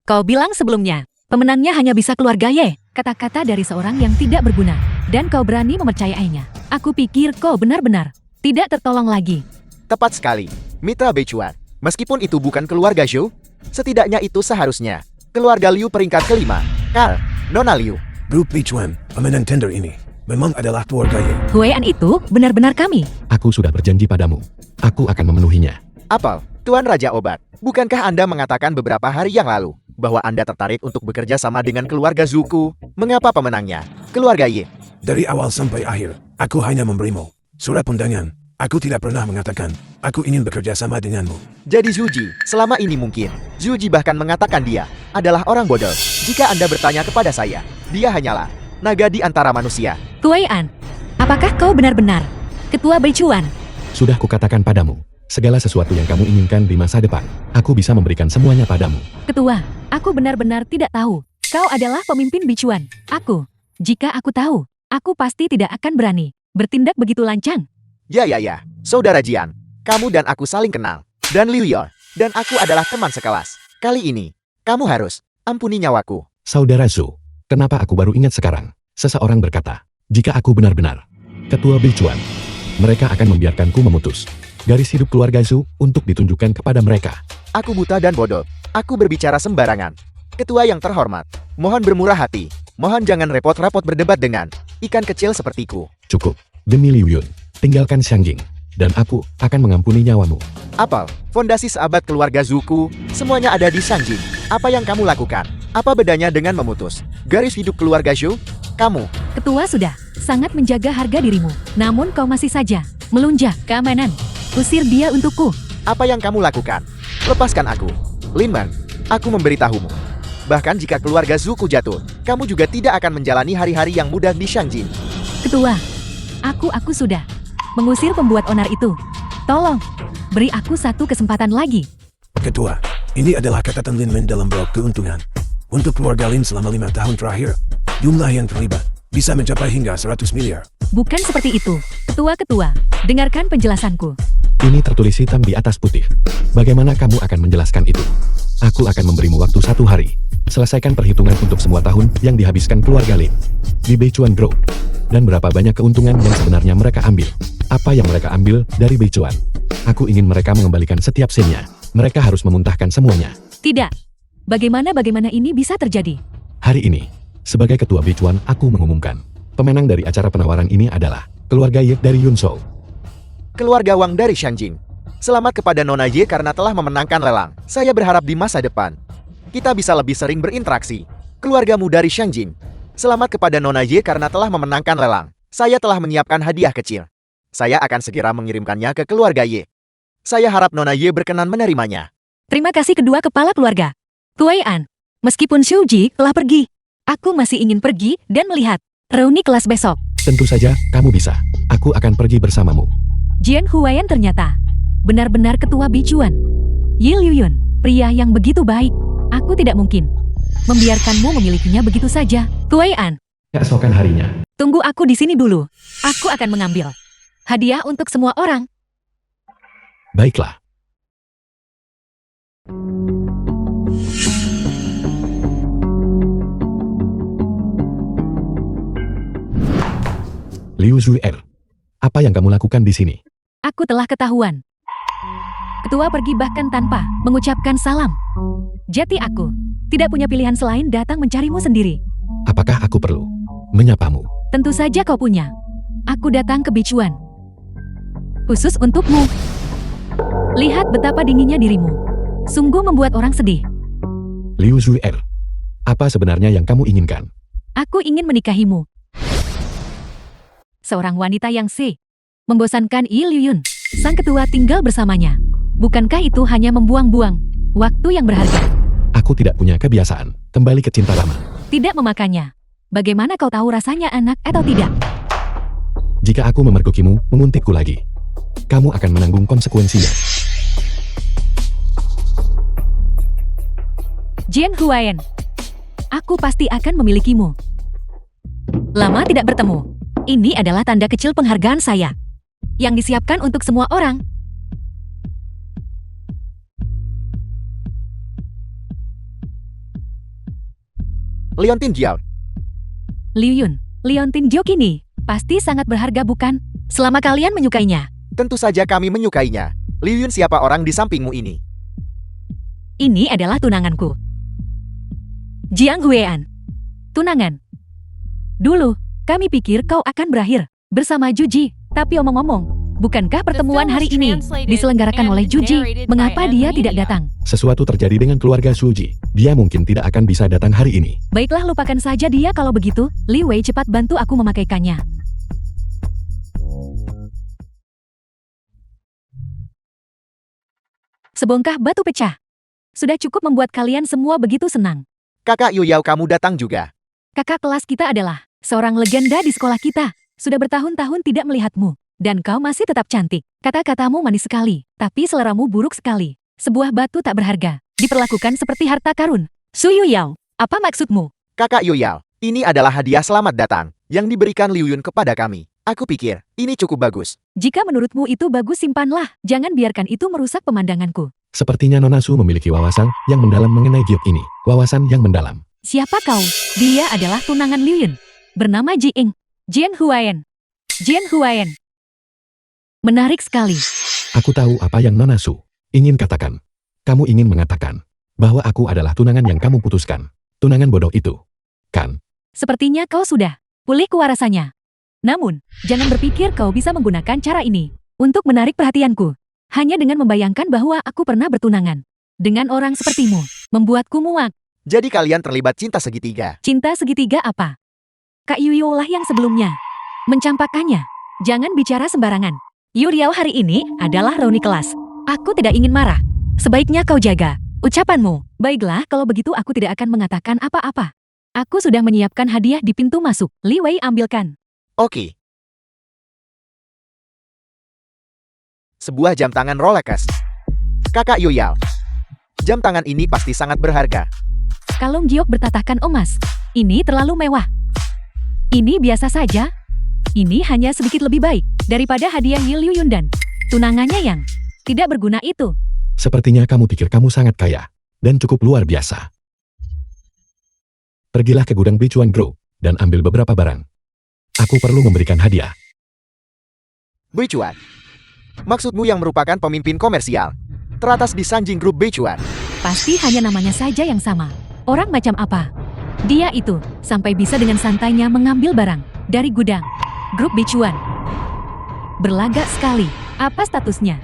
kau bilang sebelumnya, pemenangnya hanya bisa keluarga Ye. Kata-kata dari seorang yang tidak berguna. Dan kau berani mempercayainya. Aku pikir kau benar-benar tidak tertolong lagi. Tepat sekali, mitra Beichuan. Meskipun itu bukan keluarga Zhu, setidaknya itu seharusnya keluarga Liu peringkat kelima. Karl, Nona Liu. Grup Beichuan, pemenang tender ini, memang adalah keluarga Ye. Huaian itu benar-benar kami. Aku sudah berjanji padamu. Aku akan memenuhinya. Apel, Tuan Raja Obat. Bukankah Anda mengatakan beberapa hari yang lalu bahwa Anda tertarik untuk bekerja sama dengan keluarga Zuko? Mengapa pemenangnya keluarga Ye? Dari awal sampai akhir, aku hanya memberimu surat undangan. Aku tidak pernah mengatakan, aku ingin bekerja sama denganmu. Jadi Zuji, selama ini mungkin Zuji bahkan mengatakan dia adalah orang bodoh. Jika Anda bertanya kepada saya, dia hanyalah naga di antara manusia. Kuai An, apakah kau benar-benar Ketua Beicuan? Sudah kukatakan padamu, segala sesuatu yang kamu inginkan di masa depan, aku bisa memberikan semuanya padamu. Ketua, aku benar-benar tidak tahu. Kau adalah pemimpin Beicuan. Jika aku tahu, aku pasti tidak akan berani bertindak begitu lancang. Ya, saudara Jian, kamu dan aku saling kenal. Dan Liu Yor, dan aku adalah teman sekelas. Kali ini, kamu harus ampuni nyawaku. Saudara Zhou, kenapa aku baru ingat sekarang? Seseorang berkata, jika aku benar-benar Ketua Beicuan, mereka akan membiarkanku memutus garis hidup keluarga Zhou untuk ditunjukkan kepada mereka. Aku buta dan bodoh. Aku berbicara sembarangan. Ketua yang terhormat, mohon bermurah hati. Mohon jangan repot-repot berdebat dengan ikan kecil sepertiku. Cukup, demi Liu Yun, tinggalkan Xiangjing, dan aku akan mengampuni nyawamu. Apel, fondasi seabad keluarga Zuko, semuanya ada di Sanjing. Apa yang kamu lakukan? Apa bedanya dengan memutus garis hidup keluarga Zhou? Kamu, Ketua sudah sangat menjaga harga dirimu. Namun kau masih saja melunjak keamanan. Usir dia untukku. apa yang kamu lakukan? Lepaskan aku. Linman, aku memberitahumu. Bahkan jika keluarga Zuko jatuh, kamu juga tidak akan menjalani hari-hari yang mudah di Shangjin. Ketua, aku sudah mengusir pembuat onar itu. Tolong, beri aku satu kesempatan lagi. Ketua, ini adalah catatan Lin Man dalam blog keuntungan. Untuk keluarga Lin selama 5 tahun terakhir, jumlah yang terlibat bisa mencapai hingga 100 miliar. Bukan seperti itu. Ketua, dengarkan penjelasanku. Ini tertulis hitam di atas putih. Bagaimana kamu akan menjelaskan itu? Aku akan memberimu waktu 1 hari. Selesaikan perhitungan untuk semua tahun yang dihabiskan keluarga Lin di Beicuan Group. Dan berapa banyak keuntungan yang sebenarnya mereka ambil. Apa yang mereka ambil dari Beicuan. Aku ingin mereka mengembalikan setiap sennya. Mereka harus memuntahkan semuanya. Tidak. Bagaimana ini bisa terjadi? Hari ini, sebagai ketua Beicuan, aku mengumumkan. Pemenang dari acara penawaran ini adalah keluarga Ye dari Yunzhou. Keluarga Wang dari Shangjing. Selamat kepada Nona Ye karena telah memenangkan lelang. Saya berharap di masa depan kita bisa lebih sering berinteraksi. Keluargamu dari Shangjing. Selamat kepada Nona Ye karena telah memenangkan lelang. Saya telah menyiapkan hadiah kecil. Saya akan segera mengirimkannya ke keluarga Ye. Saya harap Nona Ye berkenan menerimanya. Terima kasih kedua kepala keluarga. Kuai An, meskipun Shuji telah pergi, aku masih ingin pergi dan melihat reuni kelas besok. Tentu saja, kamu bisa. Aku akan pergi bersamamu. Jian Huayan ternyata benar-benar ketua Beicuan. Yi Liuyun, pria yang begitu baik. Aku tidak mungkin membiarkanmu memilikinya begitu saja. Kuai An, Keesokan harinya, tunggu aku di sini dulu. Aku akan mengambil hadiah untuk semua orang. baiklah. Liu Zuer, apa yang kamu lakukan di sini? Aku telah ketahuan. Ketua pergi bahkan tanpa mengucapkan salam. Jadi aku tidak punya pilihan selain datang mencarimu sendiri. Apakah aku perlu menyapamu? Tentu saja kau punya. Aku datang ke Beicuan khusus untukmu. Lihat betapa dinginnya dirimu. Sungguh membuat orang sedih. Liu Zuer, apa sebenarnya yang kamu inginkan? Aku ingin menikahimu. Seorang wanita yang membosankan Yi Liuyun. Sang ketua tinggal bersamanya. Bukankah itu hanya membuang-buang waktu yang berharga? Aku tidak punya kebiasaan kembali ke cinta lama. Tidak memakannya. Bagaimana kau tahu rasanya enak atau tidak? Jika aku memergokimu, menguntikku lagi, kamu akan menanggung konsekuensinya. Jian Huayan, aku pasti akan memilikimu. Lama tidak bertemu. Ini adalah tanda kecil penghargaan saya yang disiapkan untuk semua orang. Leontin Jiao, Liuyun, Leontin Jokini, pasti sangat berharga bukan? Selama kalian menyukainya. tentu saja kami menyukainya. Liu Yun siapa orang di sampingmu ini? Ini adalah tunanganku. Jiang Huean. Tunangan. Dulu, kami pikir kau akan berakhir bersama Juji, tapi omong-omong, Bukankah pertemuan film hari was ini translated diselenggarakan and oleh Juji? narrated by Mengapa M dia tidak Media. datang? Sesuatu terjadi dengan keluarga Suji. Dia mungkin tidak akan bisa datang hari ini. Baiklah, lupakan saja dia kalau begitu. Li Wei, cepat bantu aku memakaikannya. Sebongkah batu pecah. Sudah cukup membuat kalian semua begitu senang. Kakak Yoyao, kamu datang juga. Kakak kelas kita adalah seorang legenda di sekolah kita. Sudah bertahun-tahun tidak melihatmu. Dan kau masih tetap cantik. Kata-katamu manis sekali, tapi seleramu buruk sekali. Sebuah batu tak berharga. Diperlakukan seperti harta karun. Su Yuyao, apa maksudmu? Kakak Yoyao, ini adalah hadiah selamat datang yang diberikan Liu Yun kepada kami. Aku pikir ini cukup bagus. Jika menurutmu itu bagus, simpanlah. Jangan biarkan itu merusak pemandanganku. Sepertinya Nona Su memiliki wawasan yang mendalam mengenai giok ini. Wawasan yang mendalam. Siapa kau? Dia adalah tunangan Liu Yun. Bernama Ji Ying. Jian Huayan. Jian Huayan. Menarik sekali. Aku tahu apa yang Nona Su ingin katakan. Kamu ingin mengatakan bahwa aku adalah tunangan yang kamu putuskan. Tunangan bodoh itu. Kan? Sepertinya kau sudah pulih kewarasannya. Namun, jangan berpikir kau bisa menggunakan cara ini untuk menarik perhatianku. Hanya dengan membayangkan bahwa aku pernah bertunangan dengan orang sepertimu, membuatku muak. Jadi kalian terlibat cinta segitiga. Cinta segitiga apa? Kak Yuyo lah yang sebelumnya mencampakkannya. Jangan bicara sembarangan. Yuriao, hari ini adalah reuni kelas. Aku tidak ingin marah. Sebaiknya kau jaga ucapanmu. Baiklah, kalau begitu aku tidak akan mengatakan apa-apa. Aku sudah menyiapkan hadiah di pintu masuk. Li Wei, ambilkan. Oke. Sebuah jam tangan Rolex. Kakak Yoyao, jam tangan ini pasti sangat berharga. Kalung giok bertatahkan emas. Ini terlalu mewah. Ini biasa saja. Ini hanya sedikit lebih baik daripada hadiah Liu Yun dan tunangannya yang tidak berguna itu. Sepertinya kamu pikir kamu sangat kaya dan cukup luar biasa. Pergilah ke gudang Bichuan Group dan ambil beberapa barang. Aku perlu memberikan hadiah. Beichuan, maksudmu yang merupakan pemimpin komersial teratas di Sanjing Group Beichuan. Pasti hanya namanya saja yang sama. Orang macam apa? Dia itu sampai bisa dengan santainya mengambil barang dari gudang Grup Bichuan. Berlagak sekali. Apa statusnya?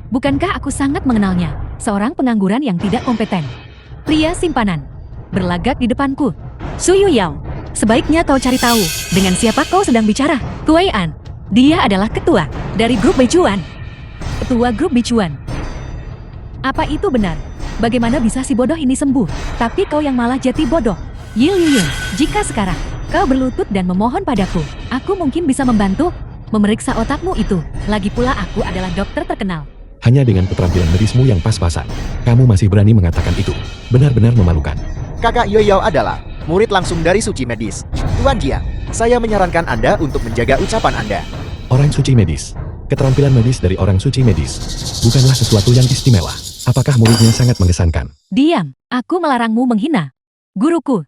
Bukankah aku sangat mengenalnya? Seorang pengangguran yang tidak kompeten. Pria simpanan. Berlagak di depanku. Su Yuyao, sebaiknya kau cari tahu dengan siapa kau sedang bicara. Kuai An. Dia adalah ketua dari Grup Bichuan. Ketua Grup Bichuan. Apa itu benar? Bagaimana bisa si bodoh ini sembuh? Tapi kau yang malah jati bodoh. Liu Yun, jika sekarang kau berlutut dan memohon padaku, aku mungkin bisa membantu memeriksa otakmu itu. Lagi pula aku adalah dokter terkenal. Hanya dengan keterampilan medismu yang pas-pasan, kamu masih berani mengatakan itu. Benar-benar memalukan. Kakak Yoyao adalah murid langsung dari Suci Medis. Tuan Jiang, saya menyarankan Anda untuk menjaga ucapan Anda. Orang suci medis. Keterampilan medis dari orang suci medis bukanlah sesuatu yang istimewa. Apakah muridnya sangat mengesankan? Diam, aku melarangmu menghina guruku.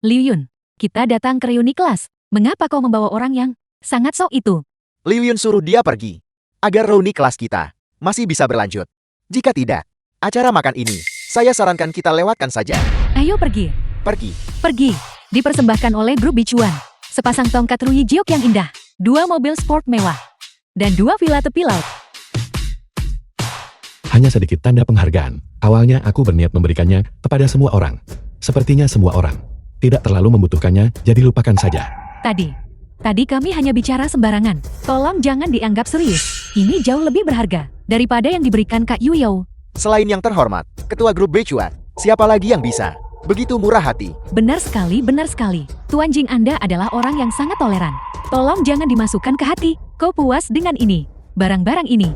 Liu Yun, kita datang ke reuni kelas. Mengapa kau membawa orang yang sangat sok itu? Liu Yun suruh dia pergi agar reuni kelas kita masih bisa berlanjut. Jika tidak, acara makan ini saya sarankan kita lewatkan saja. Ayo pergi. Pergi. Pergi. Dipersembahkan oleh Grup Bichuan. Sepasang tongkat Ruyi Jiok yang indah. 2 mobil sport mewah. Dan 2 villa tepi laut. Hanya sedikit tanda penghargaan. Awalnya aku berniat memberikannya kepada semua orang. Sepertinya semua orang tidak terlalu membutuhkannya, jadi lupakan saja. Tadi kami hanya bicara sembarangan. Tolong jangan dianggap serius. Ini jauh lebih berharga daripada yang diberikan Kak Yuyo. Selain yang terhormat, Ketua Grup Beichuan, siapa lagi yang bisa begitu murah hati? Benar sekali, benar sekali. Tuan Jing, Anda adalah orang yang sangat toleran. Tolong jangan dimasukkan ke hati. Kau puas dengan ini? Barang-barang ini?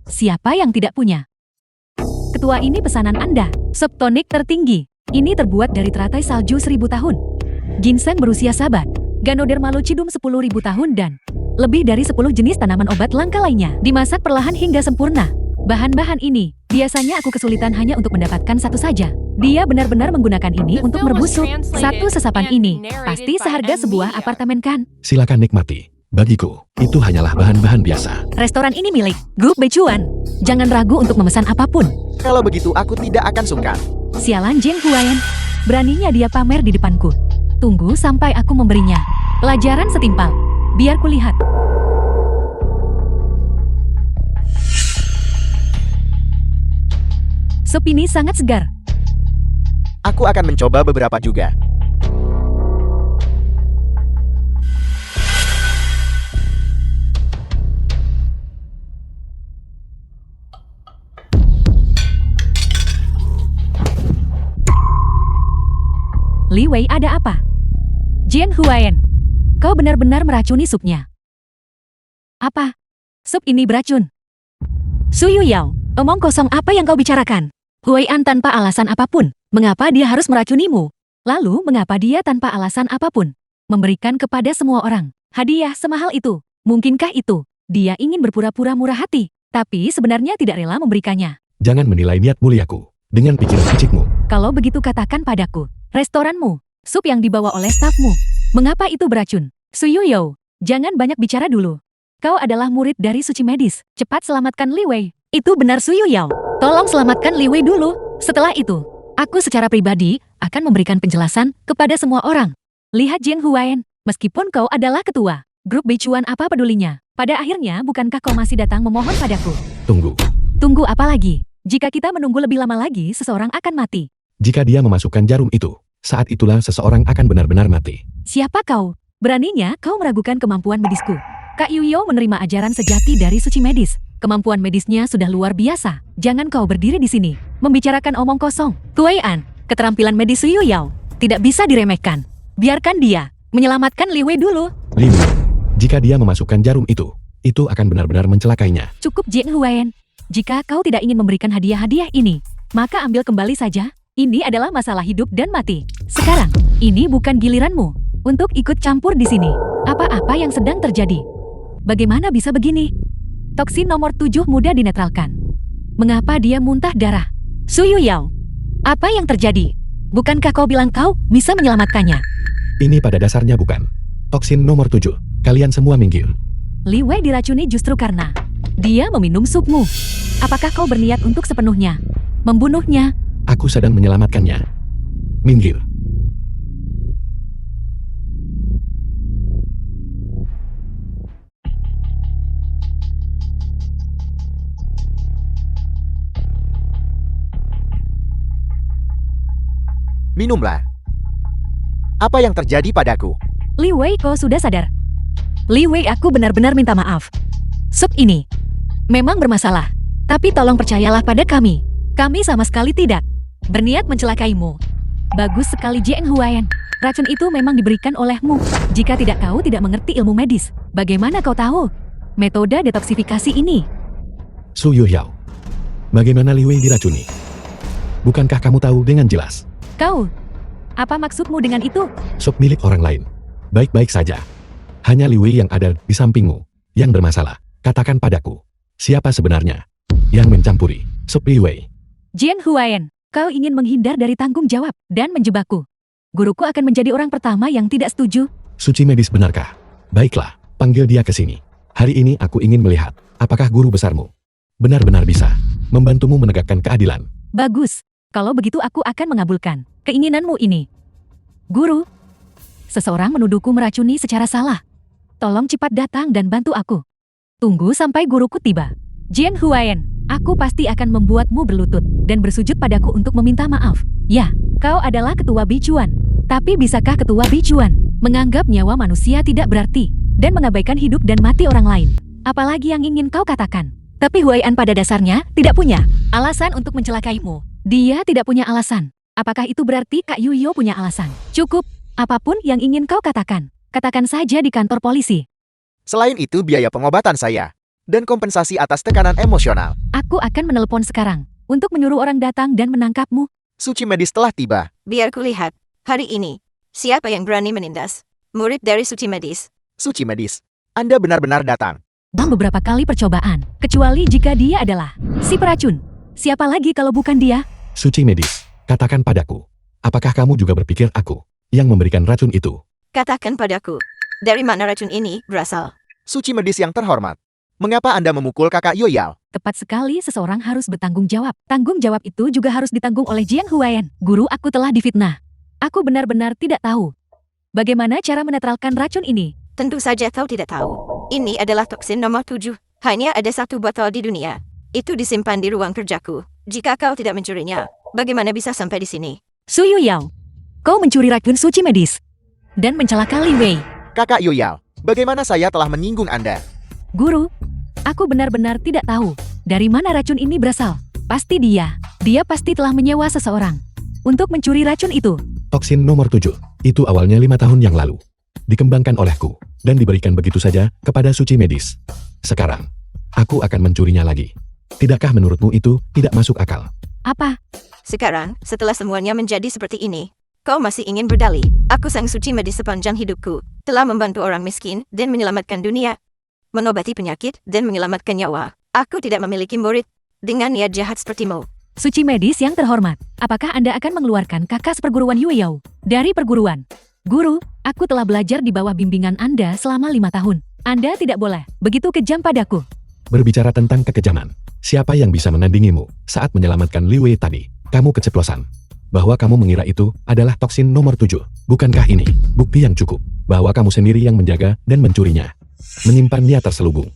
Siapa yang tidak punya? Ketua, ini pesanan Anda. Subtonik tertinggi. Ini terbuat dari teratai salju 1000 tahun. Ginseng berusia sabat. Ganoderma lucidum 10.000 tahun dan lebih dari 10 jenis tanaman obat langka lainnya. Dimasak perlahan hingga sempurna. Bahan-bahan ini, biasanya aku kesulitan hanya untuk mendapatkan satu saja. Dia benar-benar menggunakan ini untuk merebus sup. Satu sesapan ini pasti seharga sebuah apartemen, kan? Silakan nikmati. Bagiku, itu hanyalah bahan-bahan biasa. Restoran ini milik Grup Beichuan. Jangan ragu untuk memesan apapun. Kalau begitu aku tidak akan sungkan. Sialan Jiang Huayan. Beraninya dia pamer di depanku. Tunggu sampai aku memberinya pelajaran setimpal. Biar kulihat. Sup ini sangat segar. Aku akan mencoba beberapa juga. Li Wei, ada apa? Jian Huayan, kau benar-benar meracuni supnya. Apa? Sup ini beracun. Su Yuyao, omong kosong apa yang kau bicarakan? Huaian tanpa alasan apapun, mengapa dia harus meracunimu? Lalu mengapa dia tanpa alasan apapun memberikan kepada semua orang hadiah semahal itu? Mungkinkah itu dia ingin berpura-pura murah hati, tapi sebenarnya tidak rela memberikannya? Jangan menilai niat muliaku dengan pikiran kecikmu. Kalau begitu katakan padaku, restoranmu, sup yang dibawa oleh stafmu, mengapa itu beracun? Su Yuyao, jangan banyak bicara dulu. Kau adalah murid dari suci medis. Cepat selamatkan Li Wei. Itu benar Su Yuyao. Tolong selamatkan Li Wei dulu. Setelah itu, aku secara pribadi akan memberikan penjelasan kepada semua orang. Lihat Jian Huayan, meskipun kau adalah ketua grup Beichuan, apa pedulinya? Pada akhirnya bukankah kau masih datang memohon padaku? Tunggu. Tunggu apa lagi? Jika kita menunggu lebih lama lagi, seseorang akan mati. Jika dia memasukkan jarum itu, saat itulah seseorang akan benar-benar mati. Siapa kau? Beraninya kau meragukan kemampuan medisku. Kak Yuyo menerima ajaran sejati dari suci medis. Kemampuan medisnya sudah luar biasa. Jangan kau berdiri di sini membicarakan omong kosong. Huaian, keterampilan medis Su Yuyao tidak bisa diremehkan. Biarkan dia menyelamatkan Li Wei dulu. Li Wei, jika dia memasukkan jarum itu akan benar-benar mencelakainya. Cukup Jian Huayan. Jika kau tidak ingin memberikan hadiah-hadiah ini, maka ambil kembali saja. Ini adalah masalah hidup dan mati. Sekarang, ini bukan giliranmu untuk ikut campur di sini. Apa-apa yang sedang terjadi? Bagaimana bisa begini? Toksin nomor 7 mudah dinetralkan. Mengapa dia muntah darah? Su Yuyao, apa yang terjadi? Bukankah kau bilang kau bisa menyelamatkannya? Ini pada dasarnya bukan toksin nomor 7. Kalian semua minggir. Li Wei diracuni justru karena dia meminum supmu. Apakah kau berniat untuk sepenuhnya membunuhnya? Aku sedang menyelamatkannya. Minggir. Minumlah. Apa yang terjadi padaku? Li Wei, kau sudah sadar? Li Wei, aku benar-benar minta maaf. Sup ini memang bermasalah. Tapi tolong percayalah pada kami. Kami sama sekali tidak berniat mencelakaimu. Bagus sekali Jian Huayan. Racun itu memang diberikan olehmu. Jika tidak kau tidak mengerti ilmu medis, bagaimana kau tahu metode detoksifikasi ini? Su Yuyao, bagaimana Li Wei diracuni? Bukankah kamu tahu dengan jelas? Kau, apa maksudmu dengan itu? Sup milik orang lain. Baik-baik saja. Hanya Li Wei yang ada di sampingmu yang bermasalah. Katakan padaku, siapa sebenarnya yang mencampuri sup Li Wei? Jian Huayan, kau ingin menghindar dari tanggung jawab dan menjebakku. Guruku akan menjadi orang pertama yang tidak setuju. Suci medis benarkah? Baiklah, panggil dia ke sini. Hari ini aku ingin melihat apakah guru besarmu benar-benar bisa membantumu menegakkan keadilan. Bagus. Kalau begitu aku akan mengabulkan keinginanmu ini. Guru, seseorang menuduhku meracuni secara salah. Tolong cepat datang dan bantu aku. Tunggu sampai guruku tiba. Jian Huayan, aku pasti akan membuatmu berlutut dan bersujud padaku untuk meminta maaf. Ya, kau adalah ketua Beichuan. Tapi bisakah ketua Beichuan menganggap nyawa manusia tidak berarti dan mengabaikan hidup dan mati orang lain? Apalagi yang ingin kau katakan? Tapi Huaian pada dasarnya tidak punya alasan untuk mencelakaimu. Dia tidak punya alasan. Apakah itu berarti Kak Yuyo punya alasan? Cukup. Apapun yang ingin kau katakan, katakan saja di kantor polisi. Selain itu biaya pengobatan saya dan kompensasi atas tekanan emosional. Aku akan menelepon sekarang untuk menyuruh orang datang dan menangkapmu. Suci medis telah tiba. Biar kulihat, hari ini, siapa yang berani menindas murid dari suci medis? Suci medis, Anda benar-benar datang. Dalam beberapa kali percobaan, kecuali jika dia adalah si peracun. Siapa lagi kalau bukan dia? Suci medis, katakan padaku, apakah kamu juga berpikir aku yang memberikan racun itu? Katakan padaku, dari mana racun ini berasal? Suci medis yang terhormat, mengapa Anda memukul kakak Yoyao? Tepat sekali, seseorang harus bertanggung jawab. Tanggung jawab itu juga harus ditanggung oleh Jian Huayan. Guru, aku telah difitnah. Aku benar-benar tidak tahu bagaimana cara menetralkan racun ini. Tentu saja kau tidak tahu. Ini adalah toksin nomor 7. Hanya ada satu botol di dunia. Itu disimpan di ruang kerjaku. Jika kau tidak mencurinya, bagaimana bisa sampai di sini? Su Yuyao, kau mencuri racun suci medis dan mencelakai Li Wei. Kakak Yuyao, bagaimana saya telah menyinggung Anda? Guru, aku benar-benar tidak tahu dari mana racun ini berasal. Pasti dia pasti telah menyewa seseorang untuk mencuri racun itu. Toksin nomor 7, itu awalnya 5 tahun yang lalu. Dikembangkan olehku, dan diberikan begitu saja kepada suci medis. Sekarang, aku akan mencurinya lagi. Tidakkah menurutmu itu tidak masuk akal? Apa? Sekarang, setelah semuanya menjadi seperti ini, kau masih ingin berdalih? Aku sang suci medis sepanjang hidupku, telah membantu orang miskin dan menyelamatkan dunia, mengobati penyakit dan menyelamatkan nyawa. Aku tidak memiliki murid dengan niat jahat sepertimu. Suci medis yang terhormat, apakah Anda akan mengeluarkan kakak seperguruan Yuyao dari perguruan? Guru, aku telah belajar di bawah bimbingan Anda selama 5 tahun. Anda tidak boleh begitu kejam padaku. Berbicara tentang kekejaman, siapa yang bisa menandingimu saat menyelamatkan Li Wei tadi? Kamu keceplosan. Bahwa kamu mengira itu adalah toksin nomor 7. Bukankah ini bukti yang cukup bahwa kamu sendiri yang menjaga dan mencurinya? Menyimpannya terselubung.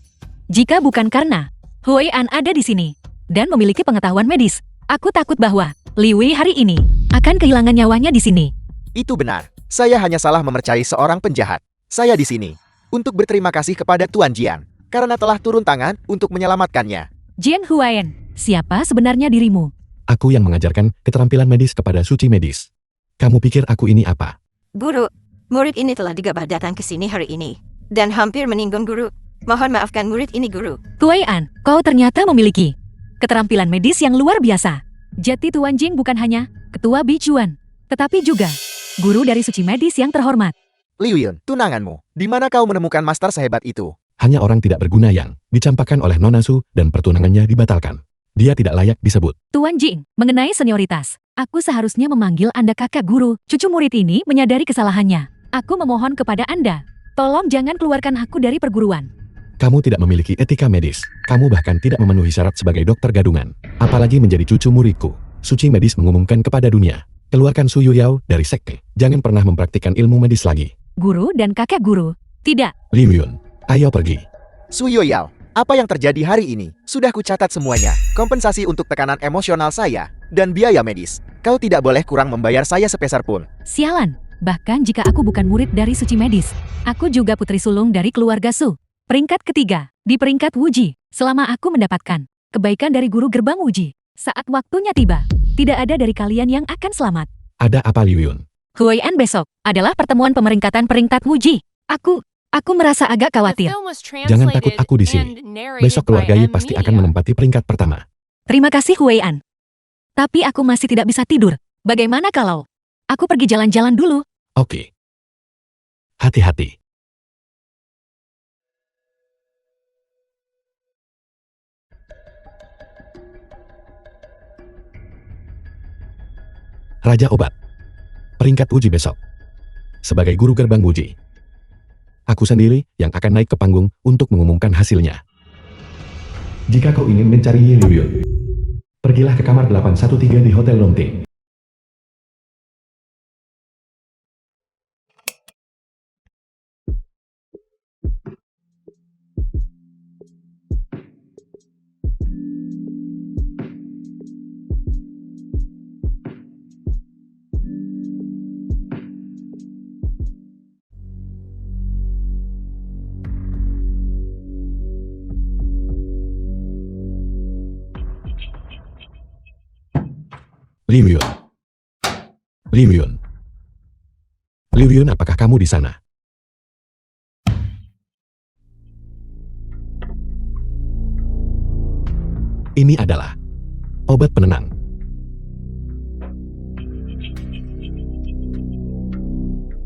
Jika bukan karena Hui An ada di sini dan memiliki pengetahuan medis, aku takut bahwa Li Wei hari ini akan kehilangan nyawanya di sini. Itu benar. Saya hanya salah memercayai seorang penjahat. Saya di sini untuk berterima kasih kepada Tuan Jian karena telah turun tangan untuk menyelamatkannya. Jian Huayan, siapa sebenarnya dirimu? Aku yang mengajarkan keterampilan medis kepada suci medis. Kamu pikir aku ini apa? Guru, murid ini telah digabah datang ke sini hari ini dan hampir meninggung guru. Mohon maafkan murid ini, guru. Hui An, kau ternyata memiliki keterampilan medis yang luar biasa. Jadi Tuan Jing bukan hanya ketua bijuan, tetapi juga guru dari suci medis yang terhormat. Liu Yun, tunanganmu. Di mana kau menemukan master sehebat itu? Hanya orang tidak berguna yang dicampakkan oleh Nona Su dan pertunangannya dibatalkan. Dia tidak layak disebut. Tuan Jing, mengenai senioritas, aku seharusnya memanggil Anda kakak guru. Cucu murid ini menyadari kesalahannya. Aku memohon kepada Anda, tolong jangan keluarkan aku dari perguruan. Kamu tidak memiliki etika medis. Kamu bahkan tidak memenuhi syarat sebagai dokter gadungan. Apalagi menjadi cucu muridku. Suci medis mengumumkan kepada dunia. Keluarkan Su Yuyao dari sekte. Jangan pernah mempraktikkan ilmu medis lagi. Guru dan kakek guru, tidak. Liu Yun, ayo pergi. Su Yoyao, apa yang terjadi hari ini? Sudah kucatat semuanya. Kompensasi untuk tekanan emosional saya dan biaya medis. Kau tidak boleh kurang membayar saya sepeser pun. Sialan, bahkan jika aku bukan murid dari suci medis, aku juga putri sulung dari keluarga Su. Peringkat ketiga, di peringkat Wuji, selama aku mendapatkan kebaikan dari guru gerbang Wuji. Saat waktunya tiba, tidak ada dari kalian yang akan selamat. Ada apa Liu Yun? Hui An besok adalah pertemuan pemeringkatan peringkat Wuji. Aku merasa agak The khawatir. film was Jangan takut translated aku di sini. and narrated Besok keluarga by Yi pasti akan Media. menempati peringkat pertama. Terima kasih Hui An. Tapi aku masih tidak bisa tidur. Bagaimana kalau aku pergi jalan-jalan dulu? Oke. Hati-hati. Raja Obat. Peringkat uji besok. Sebagai guru gerbang uji, aku sendiri yang akan naik ke panggung untuk mengumumkan hasilnya. Jika kau ingin mencari Yi Liu Yun, pergilah ke kamar 813 di Hotel Longting. Liu Yun. Liu Yun. Liu Yun, apakah kamu di sana? Ini adalah obat penenang.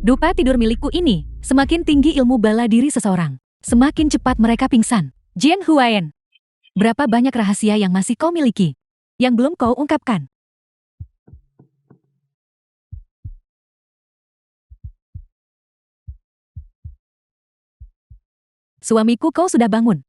Dupa tidur milikku ini, semakin tinggi ilmu bala diri seseorang, semakin cepat mereka pingsan. Jian Huayan, berapa banyak rahasia yang masih kau miliki, yang belum kau ungkapkan? Suamiku, kau sudah bangun.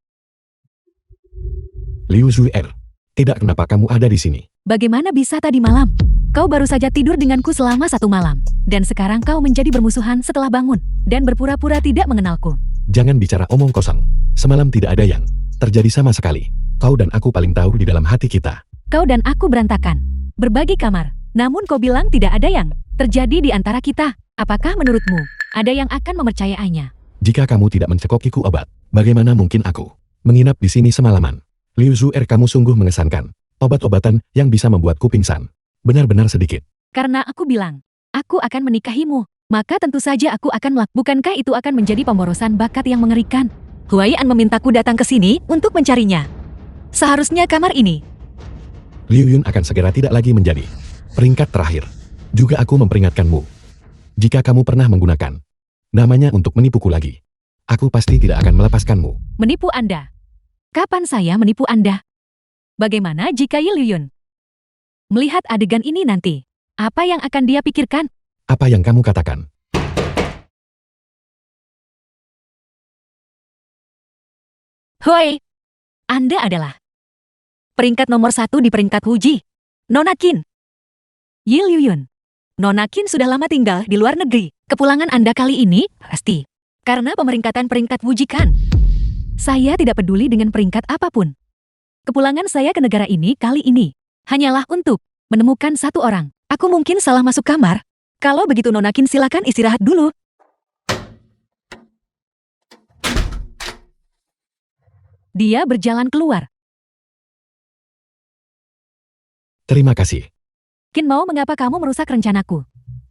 Liu Zuer, tidak, kenapa kamu ada di sini? Bagaimana bisa tadi malam? Kau baru saja tidur denganku selama 1 malam. Dan sekarang kau menjadi bermusuhan setelah bangun. Dan berpura-pura tidak mengenalku. Jangan bicara omong kosong. Semalam tidak ada yang terjadi sama sekali. Kau dan aku paling tahu di dalam hati kita. Kau dan aku berantakan. Berbagi kamar. Namun kau bilang tidak ada yang terjadi di antara kita. Apakah menurutmu ada yang akan mempercayainya? Jika kamu tidak mencekokiku obat, bagaimana mungkin aku menginap di sini semalaman? Liu Zuer, kamu sungguh mengesankan. Obat-obatan yang bisa membuatku pingsan. Benar-benar sedikit. Karena aku bilang, aku akan menikahimu. Maka tentu saja aku akan melakukan. Bukankah itu akan menjadi pemborosan bakat yang mengerikan? Huai An memintaku datang ke sini untuk mencarinya. Seharusnya kamar ini. Liu Yun akan segera tidak lagi menjadi peringkat terakhir. Juga aku memperingatkanmu. Jika kamu pernah menggunakan namanya untuk menipuku lagi, aku pasti tidak akan melepaskanmu. Menipu Anda? Kapan saya menipu Anda? Bagaimana jika Liu Yun melihat adegan ini nanti? Apa yang akan dia pikirkan? Apa yang kamu katakan? Hoi, Anda adalah peringkat nomor 1 di peringkat Huji. Nona Qin. Liu Yun. Nona Qin sudah lama tinggal di luar negeri. Kepulangan Anda kali ini pasti karena pemeringkatan peringkat Huji kan? Saya tidak peduli dengan peringkat apapun. Kepulangan saya ke negara ini kali ini hanyalah untuk menemukan satu orang. Aku mungkin salah masuk kamar. Kalau begitu Nona Qin, silakan istirahat dulu. Dia berjalan keluar. Terima kasih. Qin Mao, mengapa kamu merusak rencanaku?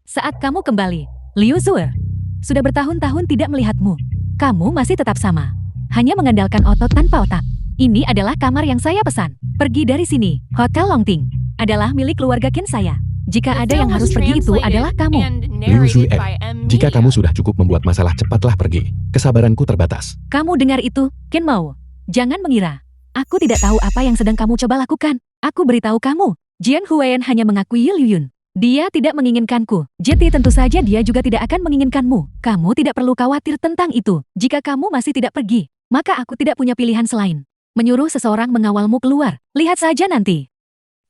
Saat kamu kembali, Liu Zuer sudah bertahun-tahun tidak melihatmu. Kamu masih tetap sama. Hanya mengandalkan otot tanpa otak. Ini adalah kamar yang saya pesan. Pergi dari sini. Hotel Longting adalah milik keluarga Qin saya. Jika The ada yang film harus was pergi itu translated adalah kamu. and Liu narrated Zuer, by M jika Media. kamu sudah cukup membuat masalah, cepatlah pergi. Kesabaranku terbatas. Kamu dengar itu, Qin Mao? Jangan mengira. Aku tidak tahu apa yang sedang kamu coba lakukan. Aku beritahu kamu, Jian Huayan hanya mengakui Liu Yun. Dia tidak menginginkanku. Jadi tentu saja dia juga tidak akan menginginkanmu. Kamu tidak perlu khawatir tentang itu. Jika kamu masih tidak pergi, maka aku tidak punya pilihan selain menyuruh seseorang mengawalmu keluar. Lihat saja nanti.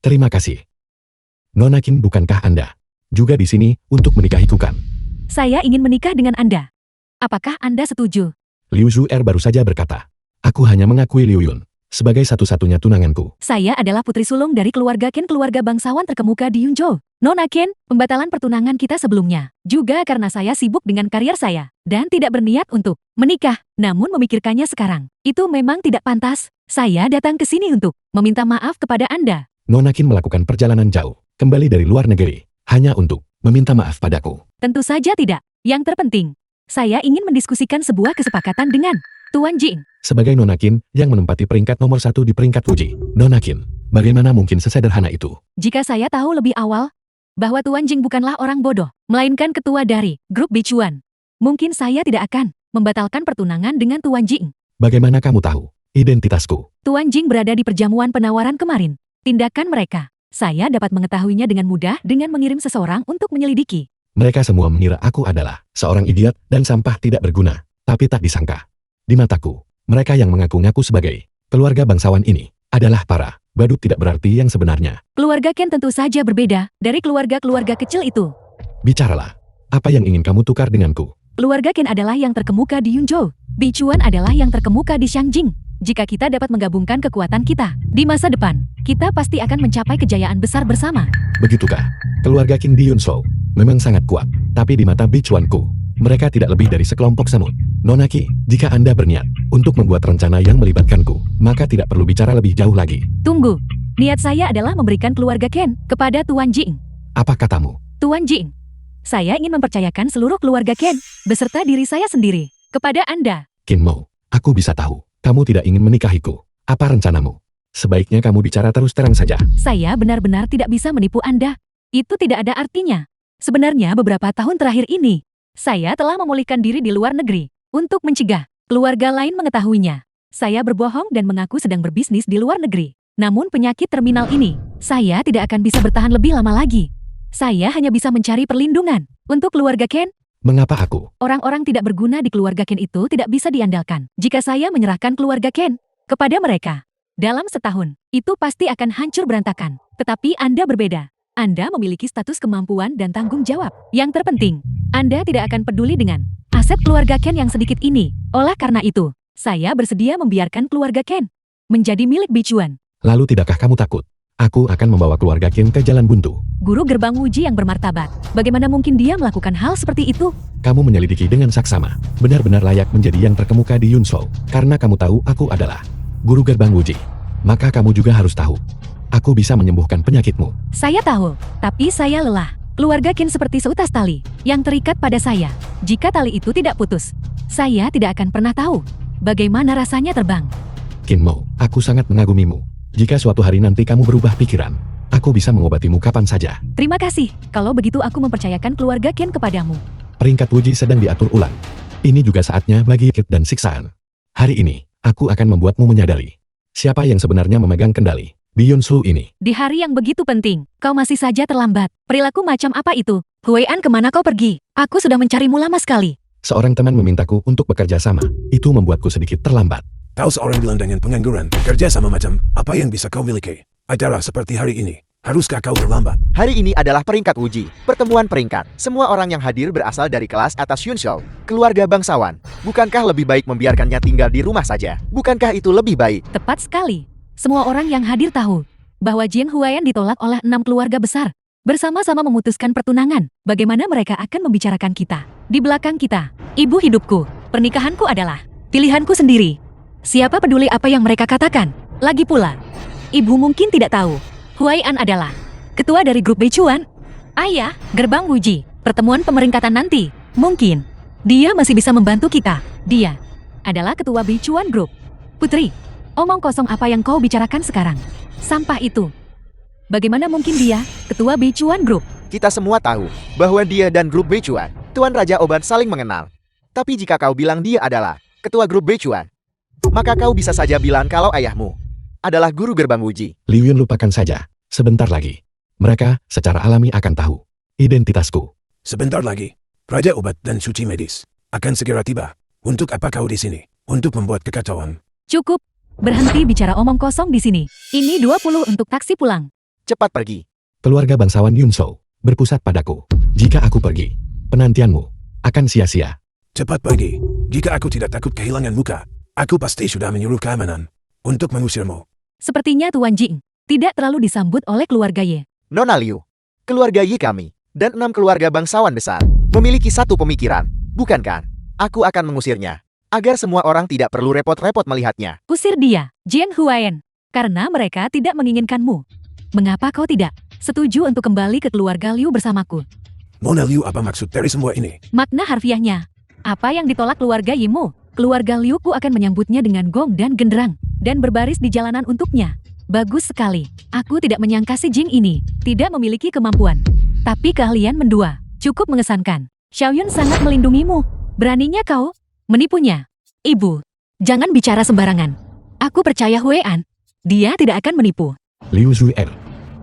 Terima kasih. Nona Qin, bukankah Anda juga di sini untuk menikahiku kan? Saya ingin menikah dengan Anda. Apakah Anda setuju? Liu Zuer baru saja berkata, aku hanya mengakui Liu Yun sebagai satu-satunya tunanganku. Saya adalah putri sulung dari keluarga Qin, keluarga bangsawan terkemuka di Yunzhou. Nona Qin, pembatalan pertunangan kita sebelumnya. Juga karena saya sibuk dengan karier saya. Dan tidak berniat untuk menikah. Namun memikirkannya sekarang. Itu memang tidak pantas. Saya datang ke sini untuk meminta maaf kepada Anda. Nona Qin melakukan perjalanan jauh, kembali dari luar negeri, hanya untuk meminta maaf padaku. Tentu saja tidak. Yang terpenting, saya ingin mendiskusikan sebuah kesepakatan dengan Tuan Jing. Sebagai Nona Qin yang menempati peringkat nomor 1 di peringkat Fuji, Nona Qin, bagaimana mungkin sesederhana itu? Jika saya tahu lebih awal bahwa Tuan Jing bukanlah orang bodoh, melainkan ketua dari grup Bichuan, mungkin saya tidak akan membatalkan pertunangan dengan Tuan Jing. Bagaimana kamu tahu identitasku? Tuan Jing berada di perjamuan penawaran kemarin. Tindakan mereka, saya dapat mengetahuinya dengan mudah dengan mengirim seseorang untuk menyelidiki. Mereka semua mengira aku adalah seorang idiot dan sampah tidak berguna, tapi tak disangka. Di mataku, mereka yang mengaku-ngaku sebagai keluarga bangsawan ini adalah para badut tidak berarti yang sebenarnya. Keluarga Ken tentu saja berbeda dari keluarga-keluarga kecil itu. Bicaralah, apa yang ingin kamu tukar denganku? Keluarga Ken adalah yang terkemuka di Yunzhou. Bichuan adalah yang terkemuka di Shangjing. Jika kita dapat menggabungkan kekuatan kita, di masa depan, kita pasti akan mencapai kejayaan besar bersama. Begitukah? Keluarga Qin di Yunzhou memang sangat kuat, tapi di mata Bichuanku, mereka tidak lebih dari sekelompok semut. Nona Qi, jika Anda berniat untuk membuat rencana yang melibatkanku, maka tidak perlu bicara lebih jauh lagi. Tunggu, niat saya adalah memberikan keluarga Ken kepada Tuan Jing. Apa katamu? Tuan Jing, saya ingin mempercayakan seluruh keluarga Ken, beserta diri saya sendiri, kepada Anda. Qin Mo, aku bisa tahu, kamu tidak ingin menikahiku. Apa rencanamu? Sebaiknya kamu bicara terus terang saja. Saya benar-benar tidak bisa menipu Anda. Itu tidak ada artinya. Sebenarnya beberapa tahun terakhir ini, saya telah memulihkan diri di luar negeri untuk mencegah keluarga lain mengetahuinya. Saya berbohong dan mengaku sedang berbisnis di luar negeri. Namun penyakit terminal ini, saya tidak akan bisa bertahan lebih lama lagi. Saya hanya bisa mencari perlindungan untuk keluarga Ken. Mengapa aku? Orang-orang tidak berguna di keluarga Ken itu tidak bisa diandalkan. Jika saya menyerahkan keluarga Ken kepada mereka, dalam setahun, itu pasti akan hancur berantakan. Tetapi Anda berbeda. Anda memiliki status kemampuan dan tanggung jawab. Yang terpenting, Anda tidak akan peduli dengan aset keluarga Ken yang sedikit ini. Oleh karena itu, saya bersedia membiarkan keluarga Ken menjadi milik Bichuan. Lalu tidakkah kamu takut Aku akan membawa keluarga Qin ke jalan buntu. Guru gerbang Wuji yang bermartabat. Bagaimana mungkin dia melakukan hal seperti itu? Kamu menyelidiki dengan saksama. Benar-benar layak menjadi yang terkemuka di Yunzhou. Karena kamu tahu aku adalah guru gerbang Wuji. Maka kamu juga harus tahu. Aku bisa menyembuhkan penyakitmu. Saya tahu, tapi saya lelah. Keluarga Qin seperti seutas tali yang terikat pada saya. Jika tali itu tidak putus, saya tidak akan pernah tahu bagaimana rasanya terbang. Qin Mo, aku sangat mengagumimu. Jika suatu hari nanti kamu berubah pikiran, aku bisa mengobatimu kapan saja. Terima kasih. Kalau begitu aku mempercayakan keluarga Qin kepadamu. Peringkat Wuji sedang diatur ulang. Ini juga saatnya bagi kit dan siksaan. Hari ini, aku akan membuatmu menyadari siapa yang sebenarnya memegang kendali di Yunzhou ini. Di hari yang begitu penting, kau masih saja terlambat. Perilaku macam apa itu? Huaian, kemana kau pergi? Aku sudah mencarimu lama sekali. Seorang teman memintaku untuk bekerja sama. Itu membuatku sedikit terlambat. Kau seorang bilang dengan pengangguran, kerja sama macam apa yang bisa kau miliki? Acara seperti hari ini, haruskah kau terlambat? Hari ini adalah peringkat Wuji, pertemuan peringkat. Semua orang yang hadir berasal dari kelas atas Yunzhou, keluarga bangsawan. Bukankah lebih baik membiarkannya tinggal di rumah saja? Bukankah itu lebih baik? Tepat sekali. Semua orang yang hadir tahu bahwa Jiang Huaiyan ditolak oleh 6 keluarga besar. Bersama-sama memutuskan pertunangan. Bagaimana mereka akan membicarakan kita? Di belakang kita, ibu hidupku. Pernikahanku adalah pilihanku sendiri. Siapa peduli apa yang mereka katakan? Lagi pula, ibu mungkin tidak tahu. Huaiyan adalah ketua dari grup Beichuan. Ayah, gerbang Wuji. Pertemuan pemeringkatan nanti. Mungkin dia masih bisa membantu kita. Dia adalah ketua Beichuan Group. Putri, omong kosong apa yang kau bicarakan sekarang? Sampah itu. Bagaimana mungkin dia ketua Beichuan Group? Kita semua tahu bahwa dia dan grup Beichuan, Tuan Raja Obat saling mengenal. Tapi jika kau bilang dia adalah ketua grup Beichuan, maka kau bisa saja bilang kalau ayahmu adalah guru gerbang Wuji. Liu Yun, lupakan saja. Sebentar lagi, mereka secara alami akan tahu identitasku. Sebentar lagi, Raja Obat dan Suci Medis akan segera tiba. Untuk apa kau di sini? Untuk membuat kekacauan. Cukup. Berhenti bicara omong kosong di sini. Ini 20 untuk taksi pulang. Cepat pergi. Keluarga bangsawan Yunzhou berpusat padaku. Jika aku pergi, penantianmu akan sia-sia. Cepat pergi. Jika aku tidak takut kehilangan muka, aku pasti sudah menyuruh keamanan untuk mengusirmu. Sepertinya Tuan Jing tidak terlalu disambut oleh keluarga Ye. Nona Liu, keluarga Yi kami, dan 6 keluarga bangsawan besar, memiliki satu pemikiran, bukan kan? Aku akan mengusirnya, agar semua orang tidak perlu repot-repot melihatnya. Usir dia, Jiang Huaiyan, karena mereka tidak menginginkanmu. Mengapa kau tidak setuju untuk kembali ke keluarga Liu bersamaku? Mona Liu, apa maksud dari semua ini? Makna harfiahnya, apa yang ditolak keluarga Yimu, keluarga Liuku akan menyambutnya dengan gong dan genderang, dan berbaris di jalanan untuknya. Bagus sekali. Aku tidak menyangka si Jing ini tidak memiliki kemampuan. Tapi keahlian mendua cukup mengesankan. Xiaoyun sangat melindungimu. Beraninya kau menipunya. Ibu, jangan bicara sembarangan. Aku percaya Huaiyan. Dia tidak akan menipu. Liu Zuer,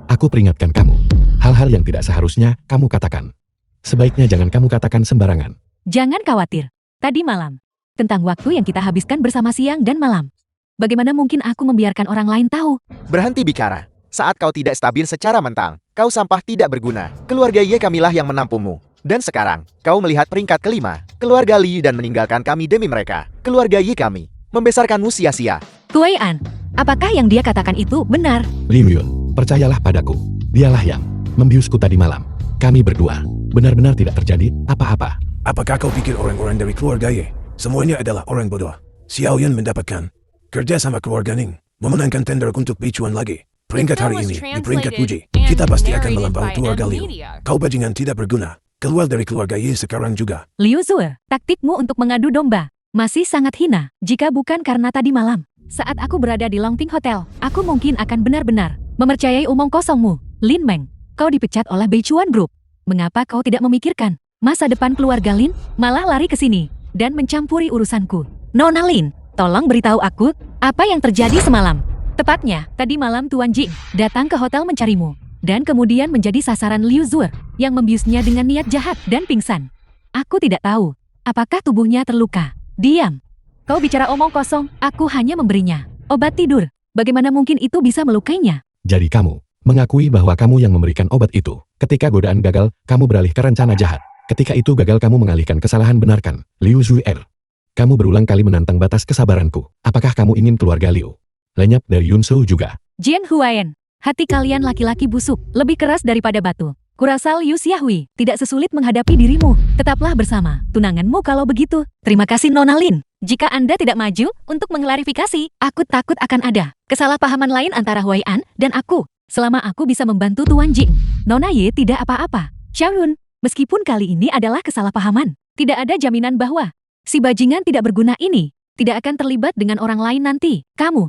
aku peringatkan kamu. Hal-hal yang tidak seharusnya kamu katakan. Sebaiknya jangan kamu katakan sembarangan. Jangan khawatir. Tadi malam, tentang waktu yang kita habiskan bersama siang dan malam. Bagaimana mungkin aku membiarkan orang lain tahu? Berhenti bicara. Saat kau tidak stabil secara mentang, kau sampah tidak berguna. Keluarga Ye kamilah yang menampungmu. Dan sekarang, kau melihat peringkat kelima, keluarga Li dan meninggalkan kami demi mereka. Keluarga Ye kami, membesarkanmu sia-sia. Huaiyan, apakah yang dia katakan itu benar? Liu Yun, percayalah padaku. Dialah yang membiusku tadi malam. Kami berdua benar-benar tidak terjadi apa-apa. Apakah kau pikir orang-orang dari keluarga Ye semuanya adalah orang bodoh? Xiaoyan mendapatkan kerja sama keluarga Ning, memenangkan tender untuk Beichuan lagi. Peringkat hari ini di peringkat Wuji, kita pasti akan melampaui keluarga Liu. Kau bajingan tidak berguna. Keluar dari keluarga Ye sekarang juga. Liu Zuer, taktikmu untuk mengadu domba masih sangat hina. Jika bukan karena tadi malam, saat aku berada di Longting Hotel, aku mungkin akan benar-benar mempercayai omong kosongmu. Lin Meng, kau dipecat oleh Beichuan Group. Mengapa kau tidak memikirkan masa depan keluarga Lin, malah lari ke sini dan mencampuri urusanku? Nona Lin, tolong beritahu aku apa yang terjadi semalam. Tepatnya, tadi malam Tuan Jing datang ke hotel mencarimu dan kemudian menjadi sasaran Liu Zuer yang membiusnya dengan niat jahat dan pingsan. Aku tidak tahu apakah tubuhnya terluka. Diam. Kau bicara omong kosong, aku hanya memberinya obat tidur. Bagaimana mungkin itu bisa melukainya? Jadi kamu mengakui bahwa kamu yang memberikan obat itu. Ketika godaan gagal, kamu beralih ke rencana jahat. Ketika itu gagal, kamu mengalihkan kesalahan. Benarkan, Liu Zuer? Kamu berulang kali menantang batas kesabaranku. Apakah kamu ingin keluarga Liu lenyap dari Yunzhou juga? Jiang Huaiyan, Hati kalian laki-laki busuk, lebih keras daripada batu. Kurasa Liu Xiaohui tidak sesulit menghadapi dirimu. Tetaplah bersama tunanganmu kalau begitu. Terima kasih Nona Lin. Jika Anda tidak maju untuk mengklarifikasi, aku takut akan ada kesalahpahaman lain antara Huai'an dan aku. Selama aku bisa membantu Tuan Jing, Nona Ye tidak apa-apa. Xiaoyun, meskipun kali ini adalah kesalahpahaman, tidak ada jaminan bahwa si bajingan tidak berguna ini tidak akan terlibat dengan orang lain nanti. Kamu,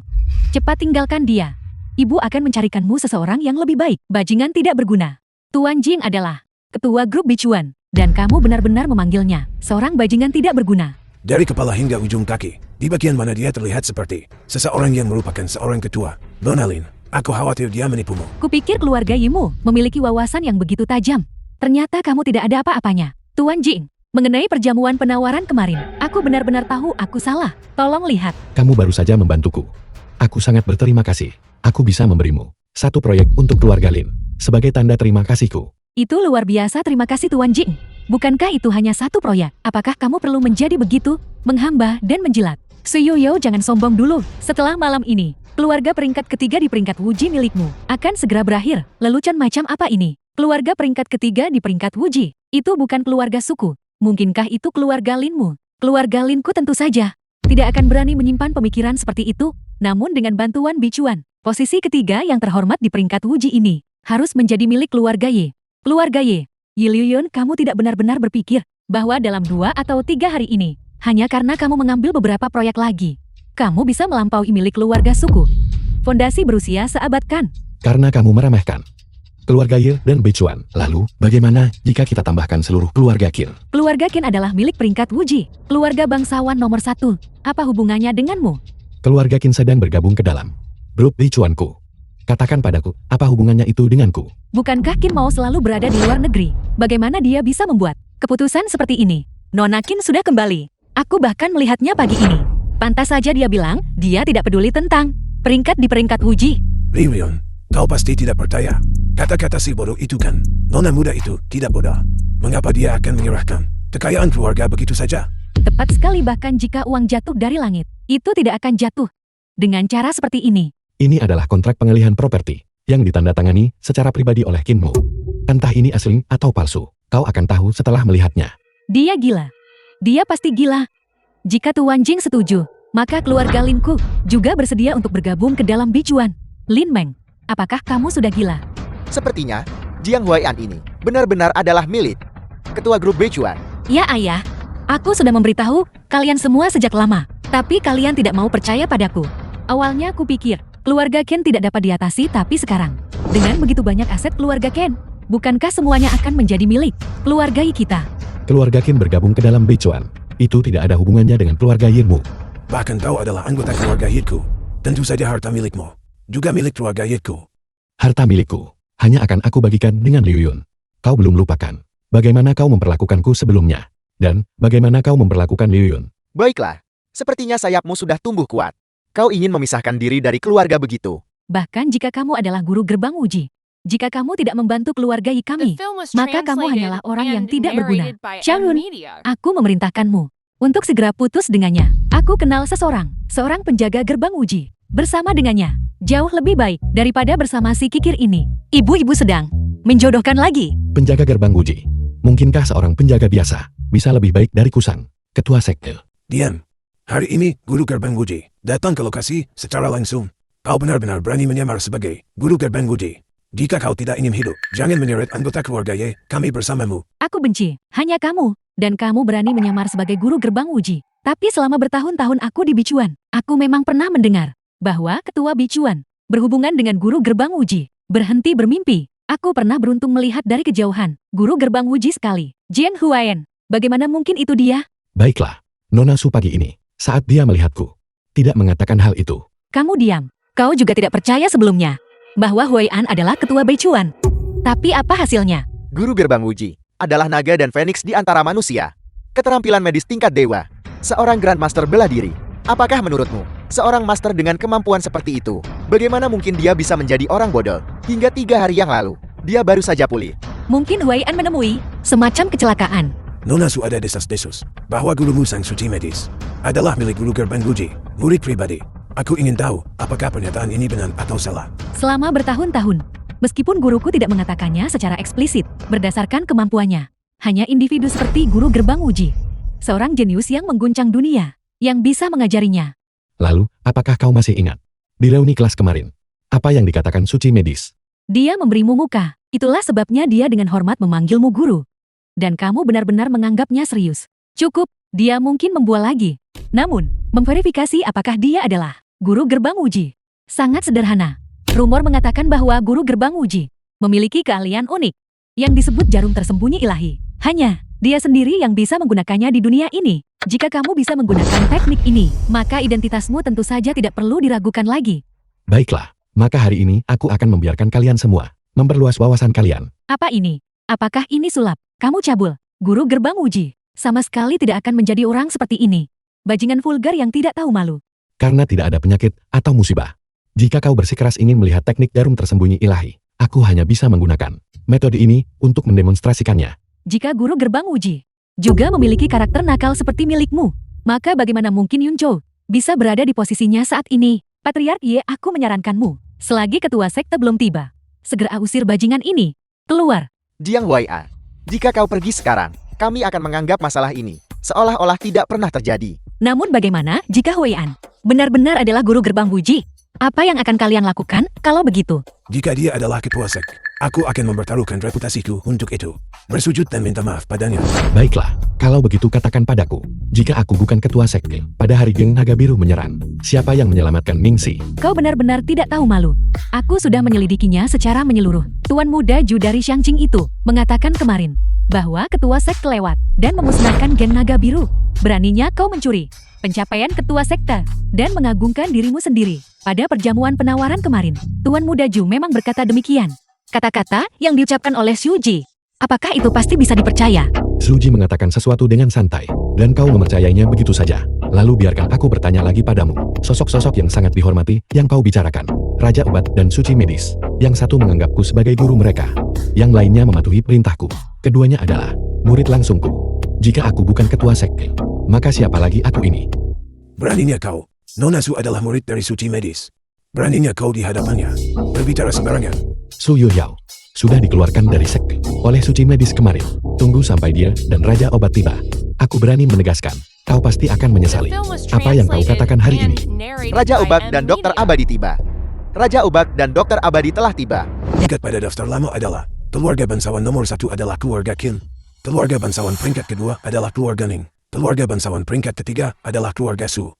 cepat tinggalkan dia. Ibu akan mencarikanmu seseorang yang lebih baik. Bajingan tidak berguna. Tuan Jing adalah ketua grup Bichuan, dan kamu benar-benar memanggilnya seorang bajingan tidak berguna. Dari kepala hingga ujung kaki, di bagian mana dia terlihat seperti seseorang yang merupakan seorang ketua. Nona Lin, aku khawatir dia menipumu. Kupikir keluarga Yimu memiliki wawasan yang begitu tajam. Ternyata kamu tidak ada apa-apanya. Tuan Jing, mengenai perjamuan penawaran kemarin, aku benar-benar tahu aku salah. Tolong lihat. Kamu baru saja membantuku. Aku sangat berterima kasih. Aku bisa memberimu satu proyek untuk keluarga Lin sebagai tanda terima kasihku. Itu luar biasa, terima kasih Tuan Jing. Bukankah itu hanya satu proyek? Apakah kamu perlu menjadi begitu, menghamba dan menjilat? Suyoyo, jangan sombong dulu. Setelah malam ini, keluarga peringkat ketiga di peringkat Wuji milikmu akan segera berakhir. Lelucon macam apa ini? Keluarga peringkat ketiga di peringkat Wuji, itu bukan keluarga suku. Mungkinkah itu keluarga Linmu? Keluarga Linku tentu saja tidak akan berani menyimpan pemikiran seperti itu. Namun dengan bantuan Bichuan, posisi ketiga yang terhormat di peringkat Wuji ini harus menjadi milik keluarga Ye. Keluarga Ye, Yi Liuyun, kamu tidak benar-benar berpikir bahwa dalam 2 atau 3 hari ini, hanya karena kamu mengambil beberapa proyek lagi, kamu bisa melampaui milik keluarga suku. Fondasi berusia seabad kan? Karena kamu meremehkan keluarga Ye dan Bichuan. Lalu, bagaimana jika kita tambahkan seluruh keluarga Qin? Keluarga Qin adalah milik peringkat Wuji, keluarga bangsawan nomor 1. Apa hubungannya denganmu? Keluarga Qin sedang bergabung ke dalam grup Bichuanku. Katakan padaku, apa hubungannya itu denganku? Bukankah Qin mau selalu berada di luar negeri? Bagaimana dia bisa membuat keputusan seperti ini? Nona Qin sudah kembali. Aku bahkan melihatnya pagi ini. Pantas saja dia bilang, dia tidak peduli tentang peringkat di peringkat Wuji. Liuyun, kau pasti tidak percaya. Kata-kata si bodoh itu kan, nona muda itu tidak bodoh. Mengapa dia akan menyerahkan kekayaan keluarga begitu saja? Tepat sekali, bahkan jika uang jatuh dari langit, itu tidak akan jatuh dengan cara seperti ini. Ini adalah kontrak pengalihan properti yang ditandatangani secara pribadi oleh Qinmu. Entah ini asli atau palsu, kau akan tahu setelah melihatnya. Dia gila. Dia pasti gila. Jika Tuan Jing setuju, maka keluarga Linku juga bersedia untuk bergabung ke dalam Bichuan. Lin Meng, apakah kamu sudah gila? Sepertinya, Jiang Huai'an ini benar-benar adalah milik ketua grup Bichuan. Ya ayah, aku sudah memberitahu kalian semua sejak lama, tapi kalian tidak mau percaya padaku. Awalnya aku pikir keluarga Ken tidak dapat diatasi, tapi sekarang, dengan begitu banyak aset keluarga Ken, bukankah semuanya akan menjadi milik keluarga kita? Keluarga Qin bergabung ke dalam Bichuan. Itu tidak ada hubungannya dengan keluarga Yinmu. Bahkan kau adalah anggota keluarga Yitku. Tentu saja harta milikmu juga milik keluarga Yitku. Harta milikku hanya akan aku bagikan dengan Liuyun. Kau belum lupakan bagaimana kau memperlakukanku sebelumnya, dan bagaimana kau memperlakukan Liuyun. Baiklah, sepertinya sayapmu sudah tumbuh kuat. Kau ingin memisahkan diri dari keluarga begitu. Bahkan jika kamu adalah guru gerbang Wuji, jika kamu tidak membantu keluarga Yi kami, The film was maka kamu translated hanyalah orang yang and tidak berguna. narrated by Xiaoyun, Media. aku memerintahkanmu untuk segera putus dengannya. Aku kenal seorang penjaga gerbang Wuji. Bersama dengannya, jauh lebih baik daripada bersama si kikir ini. Ibu-ibu sedang menjodohkan lagi. Penjaga gerbang Wuji. Mungkinkah seorang penjaga biasa bisa lebih baik dari Kusang, ketua sekte? Diam. Hari ini, guru gerbang Wuji datang ke lokasi secara langsung. Kau benar-benar berani menyamar sebagai guru gerbang Wuji. Jika kau tidak ingin hidup, jangan menyeret anggota keluarga Ye, kami bersamamu. Aku benci, hanya kamu. Dan kamu berani menyamar sebagai guru gerbang Wuji. Tapi selama bertahun-tahun aku di Bichuan, aku memang pernah mendengar bahwa ketua Bichuan berhubungan dengan guru gerbang Wuji. Berhenti bermimpi. Aku pernah beruntung melihat dari kejauhan guru gerbang Wuji sekali. Jiang Huayan, bagaimana mungkin itu dia? Baiklah, Nona Su pagi ini, saat dia melihatku, tidak mengatakan hal itu. Kamu diam. Kau juga tidak percaya sebelumnya bahwa Huai'an adalah ketua Bichuan. Tapi apa hasilnya? Guru gerbang Wuji adalah naga dan Phoenix di antara manusia. Keterampilan medis tingkat dewa. Seorang Grandmaster bela diri. Apakah menurutmu, seorang master dengan kemampuan seperti itu, bagaimana mungkin dia bisa menjadi orang bodoh? Hingga 3 hari yang lalu, dia baru saja pulih. Mungkin Huai'an menemui semacam kecelakaan. Nona Su ada desas-desus bahwa gurumu sang suci medis adalah milik guru gerbang Wuji, murid pribadi. Aku ingin tahu apakah pernyataan ini benar atau salah. Selama bertahun-tahun, meskipun guruku tidak mengatakannya secara eksplisit, berdasarkan kemampuannya, hanya individu seperti guru gerbang uji. Seorang jenius yang mengguncang dunia, yang bisa mengajarinya. Lalu, apakah kau masih ingat? Di reuni kelas kemarin, apa yang dikatakan suci medis? Dia memberimu muka, itulah sebabnya dia dengan hormat memanggilmu guru. Dan kamu benar-benar menganggapnya serius. Cukup, dia mungkin membual lagi. Namun, memverifikasi apakah dia adalah guru gerbang uji. Sangat sederhana. Rumor mengatakan bahwa guru gerbang uji memiliki keahlian unik yang disebut jarum tersembunyi ilahi. Hanya dia sendiri yang bisa menggunakannya di dunia ini. Jika kamu bisa menggunakan teknik ini, maka identitasmu tentu saja tidak perlu diragukan lagi. Baiklah, maka hari ini aku akan membiarkan kalian semua memperluas wawasan kalian. Apa ini? Apakah ini sulap? Kamu cabul. Guru gerbang uji sama sekali tidak akan menjadi orang seperti ini. Bajingan vulgar yang tidak tahu malu. Karena tidak ada penyakit atau musibah. Jika kau bersikeras ingin melihat teknik jarum tersembunyi ilahi, aku hanya bisa menggunakan metode ini untuk mendemonstrasikannya. Jika guru gerbang uji juga memiliki karakter nakal seperti milikmu, maka bagaimana mungkin Yuncho bisa berada di posisinya saat ini? Patriark Ye, aku menyarankanmu, selagi ketua sekte belum tiba, segera usir bajingan ini. Keluar. Jiang Wai'a, jika kau pergi sekarang, kami akan menganggap masalah ini seolah-olah tidak pernah terjadi. Namun bagaimana jika Huian benar-benar adalah guru gerbang uji? Apa yang akan kalian lakukan kalau begitu? Jika dia adalah ketua sek, aku akan mempertaruhkan reputasiku untuk itu. Bersujud dan minta maaf padanya. Baiklah, kalau begitu katakan padaku, jika aku bukan ketua sekte, pada hari geng naga biru menyerang, siapa yang menyelamatkan Mingxi? Kau benar-benar tidak tahu malu. Aku sudah menyelidikinya secara menyeluruh. Tuan muda Ju dari Xiangqing itu mengatakan kemarin bahwa ketua sekte lewat dan memusnahkan geng naga biru. Beraninya kau mencuri pencapaian ketua sekte dan mengagungkan dirimu sendiri. Pada perjamuan penawaran kemarin, Tuan muda Ju memang berkata demikian. Kata-kata yang diucapkan oleh Xuji. Apakah itu pasti bisa dipercaya? Suji mengatakan sesuatu dengan santai, dan kau mempercayainya begitu saja. Lalu biarkan aku bertanya lagi padamu. Sosok-sosok yang sangat dihormati yang kau bicarakan. Raja Obat dan Suci Medis. Yang satu menganggapku sebagai guru mereka. Yang lainnya mematuhi perintahku. Keduanya adalah murid langsungku. Jika aku bukan ketua sekte, maka siapa lagi aku ini? Beraninya kau. Nona Su adalah murid dari Suci Medis. Beraninya kau di hadapannya berbicara sembarangan. Su Yuhyao sudah dikeluarkan dari sekte oleh Suci Medis kemarin. Tunggu sampai dia dan Raja Obat tiba. Aku berani menegaskan, kau pasti akan menyesali apa yang kau katakan hari ini. Raja Obat dan Dokter Abadi tiba. Raja Obat dan Dokter Abadi telah tiba. Ingat pada daftar lama adalah keluarga bangsawan nomor 1 adalah keluarga Qin. Keluarga bangsawan peringkat kedua adalah keluarga Ning. Keluarga bangsawan peringkat ketiga adalah keluarga Su.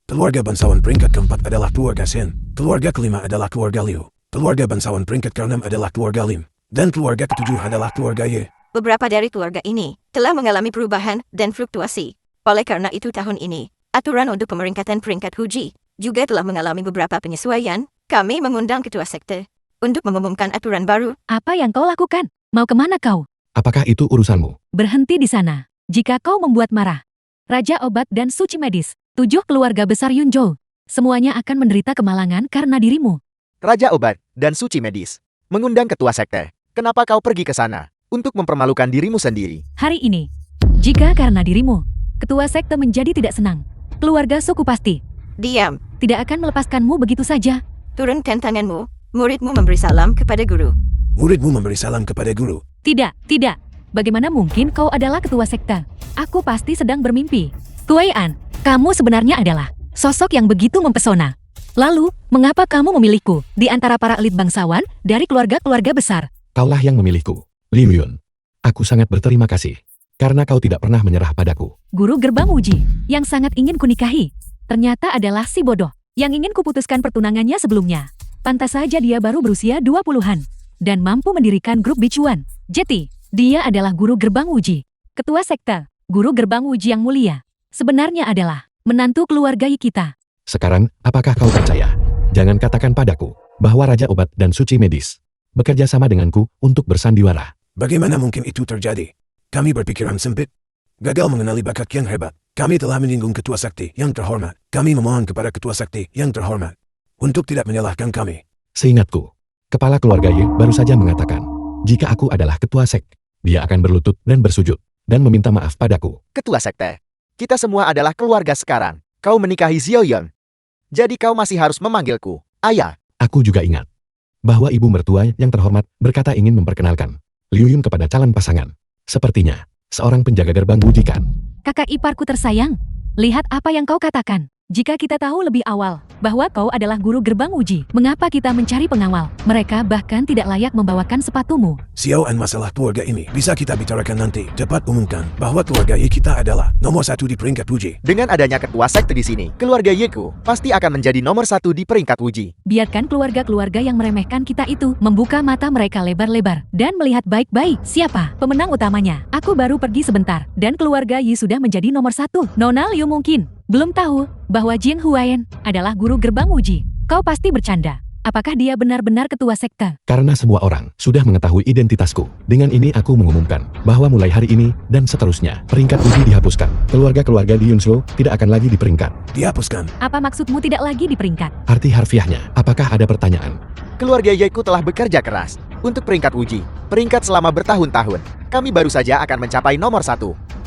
Keluarga bangsawan peringkat keempat adalah keluarga Sen. Keluarga kelima adalah keluarga Liu. Keluarga bangsawan peringkat keenam adalah keluarga Lim. Dan keluarga ketujuh adalah keluarga Ye. Beberapa dari keluarga ini telah mengalami perubahan dan fluktuasi. Oleh karena itu tahun ini, aturan untuk pemeringkatan peringkat Huji juga telah mengalami beberapa penyesuaian. Kami mengundang ketua sekte untuk mengumumkan aturan baru. Apa yang kau lakukan? Mau kemana kau? Apakah itu urusanmu? Berhenti di sana. Jika kau membuat marah Raja Obat dan Suci Medis, 7 keluarga besar Yunzhou, semuanya akan menderita kemalangan karena dirimu. Raja Obat dan Suci Medis mengundang ketua sekte. Kenapa kau pergi ke sana untuk mempermalukan dirimu sendiri? Hari ini, jika karena dirimu, ketua sekte menjadi tidak senang, keluarga suku pasti Diam. tidak akan melepaskanmu begitu saja. Turunkan tanganmu. Muridmu memberi salam kepada guru. Muridmu memberi salam kepada guru. Tidak, tidak. Bagaimana mungkin kau adalah ketua sekte? Aku pasti sedang bermimpi. Kuei-an, kamu sebenarnya adalah sosok yang begitu mempesona. Lalu, mengapa kamu memilihku di antara para elit bangsawan dari keluarga-keluarga besar? Kaulah yang memilihku, Liu Yun. Aku sangat berterima kasih, karena kau tidak pernah menyerah padaku. Guru gerbang uji, yang sangat ingin kunikahi, ternyata adalah si bodoh, yang ingin kuputuskan pertunangannya sebelumnya. Pantas saja dia baru berusia 20-an, dan mampu mendirikan grup bicuan. Jeti, dia adalah guru gerbang uji. Ketua sekte, guru gerbang uji yang mulia, sebenarnya adalah menantu keluarga kita. Sekarang, apakah kau percaya? Jangan katakan padaku bahwa Raja Obat dan Suci Medis bekerja sama denganku untuk bersandiwara. Bagaimana mungkin itu terjadi? Kami berpikiran sempit. Gagal mengenali bakat yang hebat. Kami telah menyinggung ketua sakti yang terhormat. Kami memohon kepada ketua sakti yang terhormat untuk tidak menyalahkan kami. Seingatku, kepala keluarga Ye baru saja mengatakan, jika aku adalah ketua sek, dia akan berlutut dan bersujud, dan meminta maaf padaku. Ketua sekte. Kita semua adalah keluarga sekarang. Kau menikahi Xiao Yang. Jadi kau masih harus memanggilku ayah. Aku juga ingat bahwa ibu mertua yang terhormat berkata ingin memperkenalkan Liu Yun kepada calon pasangan. Sepertinya seorang penjaga gerbang Wuji kan. Kakak iparku tersayang, lihat apa yang kau katakan. Jika kita tahu lebih awal bahwa kau adalah guru gerbang uji, mengapa kita mencari pengawal? Mereka bahkan tidak layak membawakan sepatumu. Xiaoan, masalah keluarga ini bisa kita bicarakan nanti. Cepat umumkan bahwa keluarga Ye kita adalah nomor 1 di peringkat uji. Dengan adanya ketua sekte di sini, keluarga Yeku pasti akan menjadi nomor 1 di peringkat uji. Biarkan keluarga-keluarga yang meremehkan kita itu membuka mata mereka lebar-lebar dan melihat baik-baik siapa pemenang utamanya. Aku baru pergi sebentar dan keluarga Yi sudah menjadi nomor 1. Nona Liu mungkin belum tahu bahwa Jing Huayan adalah guru gerbang uji. Kau pasti bercanda. Apakah dia benar-benar ketua sekte? Karena semua orang sudah mengetahui identitasku. Dengan ini aku mengumumkan bahwa mulai hari ini dan seterusnya peringkat uji dihapuskan. Keluarga-keluarga di Yunzhou tidak akan lagi di peringkat. Dihapuskan. Apa maksudmu tidak lagi di peringkat? Arti harfiahnya, apakah ada pertanyaan? Keluarga Yeku telah bekerja keras untuk peringkat uji. Peringkat selama bertahun-tahun. Kami baru saja akan mencapai nomor 1.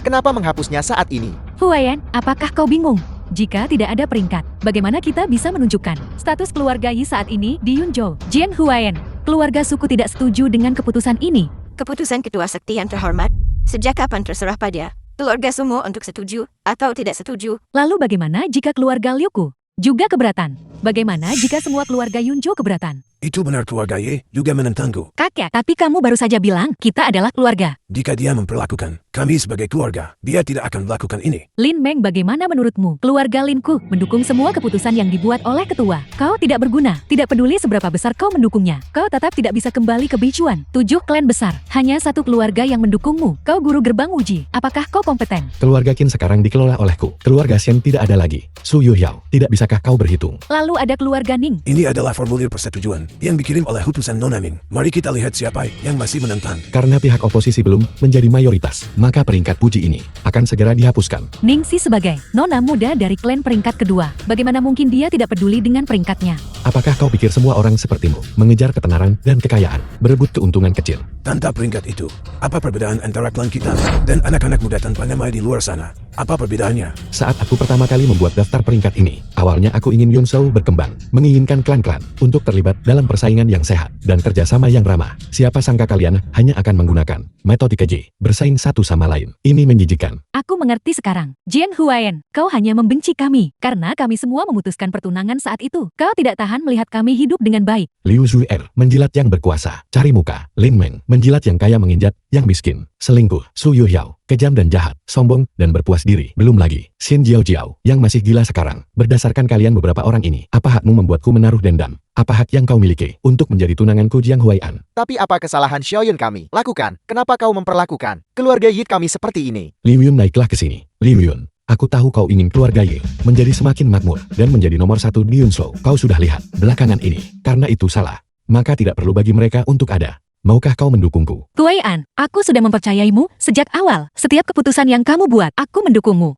Kenapa menghapusnya saat ini? Huayan, apakah kau bingung? Jika tidak ada peringkat, bagaimana kita bisa menunjukkan status keluarga Yi saat ini di Yunzhou? Jian Huayan, keluarga suku tidak setuju dengan keputusan ini. Keputusan ketua sekte yang terhormat, sejak kapan terserah pada keluarga semua untuk setuju atau tidak setuju. Lalu bagaimana jika keluarga Liuku juga keberatan? Bagaimana jika semua keluarga Yunzhou keberatan? Itu benar, keluarga Ye juga menentangku. Kakek, tapi kamu baru saja bilang kita adalah keluarga. Jika dia memperlakukan kami sebagai keluarga, dia tidak akan melakukan ini. Lin Meng, bagaimana menurutmu? Keluarga Linku mendukung semua keputusan yang dibuat oleh ketua. Kau tidak berguna, tidak peduli seberapa besar kau mendukungnya. Kau tetap tidak bisa kembali ke Beichuan. 7 klan besar, hanya 1 keluarga yang mendukungmu. Kau guru gerbang uji, apakah kau kompeten? Keluarga Qin sekarang dikelola olehku. Keluarga Shen tidak ada lagi. Su Yuhyao, tidak bisakah kau berhitung? Lalu ada keluarga Ning. Ini adalah formulir persetujuan yang dikirim oleh utusan Nona Ming. Mari kita lihat siapa yang masih menentang. Karena pihak oposisi belum menjadi mayoritas, maka peringkat puji ini akan segera dihapuskan. Ningsi sebagai nona muda dari klan peringkat kedua. Bagaimana mungkin dia tidak peduli dengan peringkatnya? Apakah kau pikir semua orang sepertimu mengejar ketenaran dan kekayaan, berebut keuntungan kecil? Tanpa peringkat itu, apa perbedaan antara klan kita dan anak-anak muda tanpa nama di luar sana? Apa perbedaannya? Saat aku pertama kali membuat daftar peringkat ini, awalnya aku ingin Yunzhou berkembang, menginginkan klan-klan untuk terlibat dalam persaingan yang sehat dan kerjasama yang ramah. Siapa sangka kalian hanya akan menggunakan metode keji, bersaing satu sama lain. Ini menjijikan. Aku mengerti sekarang. Jian Huayan, kau hanya membenci kami karena kami semua memutuskan pertunangan saat itu. Kau tidak tahan melihat kami hidup dengan baik. Liu Zui'er menjilat yang berkuasa, cari muka. Lin Meng menjilat yang kaya menginjat yang miskin. Selingkuh. Su Yuhyao kejam dan jahat, sombong dan berpuas diri. Belum lagi Xin Jiao yang masih gila sekarang. Berdasarkan kalian beberapa orang ini, apa hakmu membuatku menaruh dendam? Apa hak yang kau miliki untuk menjadi tunanganku Jiang Huai'an? Tapi apa kesalahan Xiaoyun kami lakukan? Kenapa kau memperlakukan keluarga Yi kami seperti ini? Liu Yun, naiklah ke sini. Liu Yun, aku tahu kau ingin keluarga Yi menjadi semakin makmur dan menjadi nomor 1 di Yunzhou. Kau sudah lihat belakangan ini. Karena itu salah, maka tidak perlu bagi mereka untuk ada. Maukah kau mendukungku? Huai'an, aku sudah mempercayaimu sejak awal. Setiap keputusan yang kamu buat, aku mendukungmu.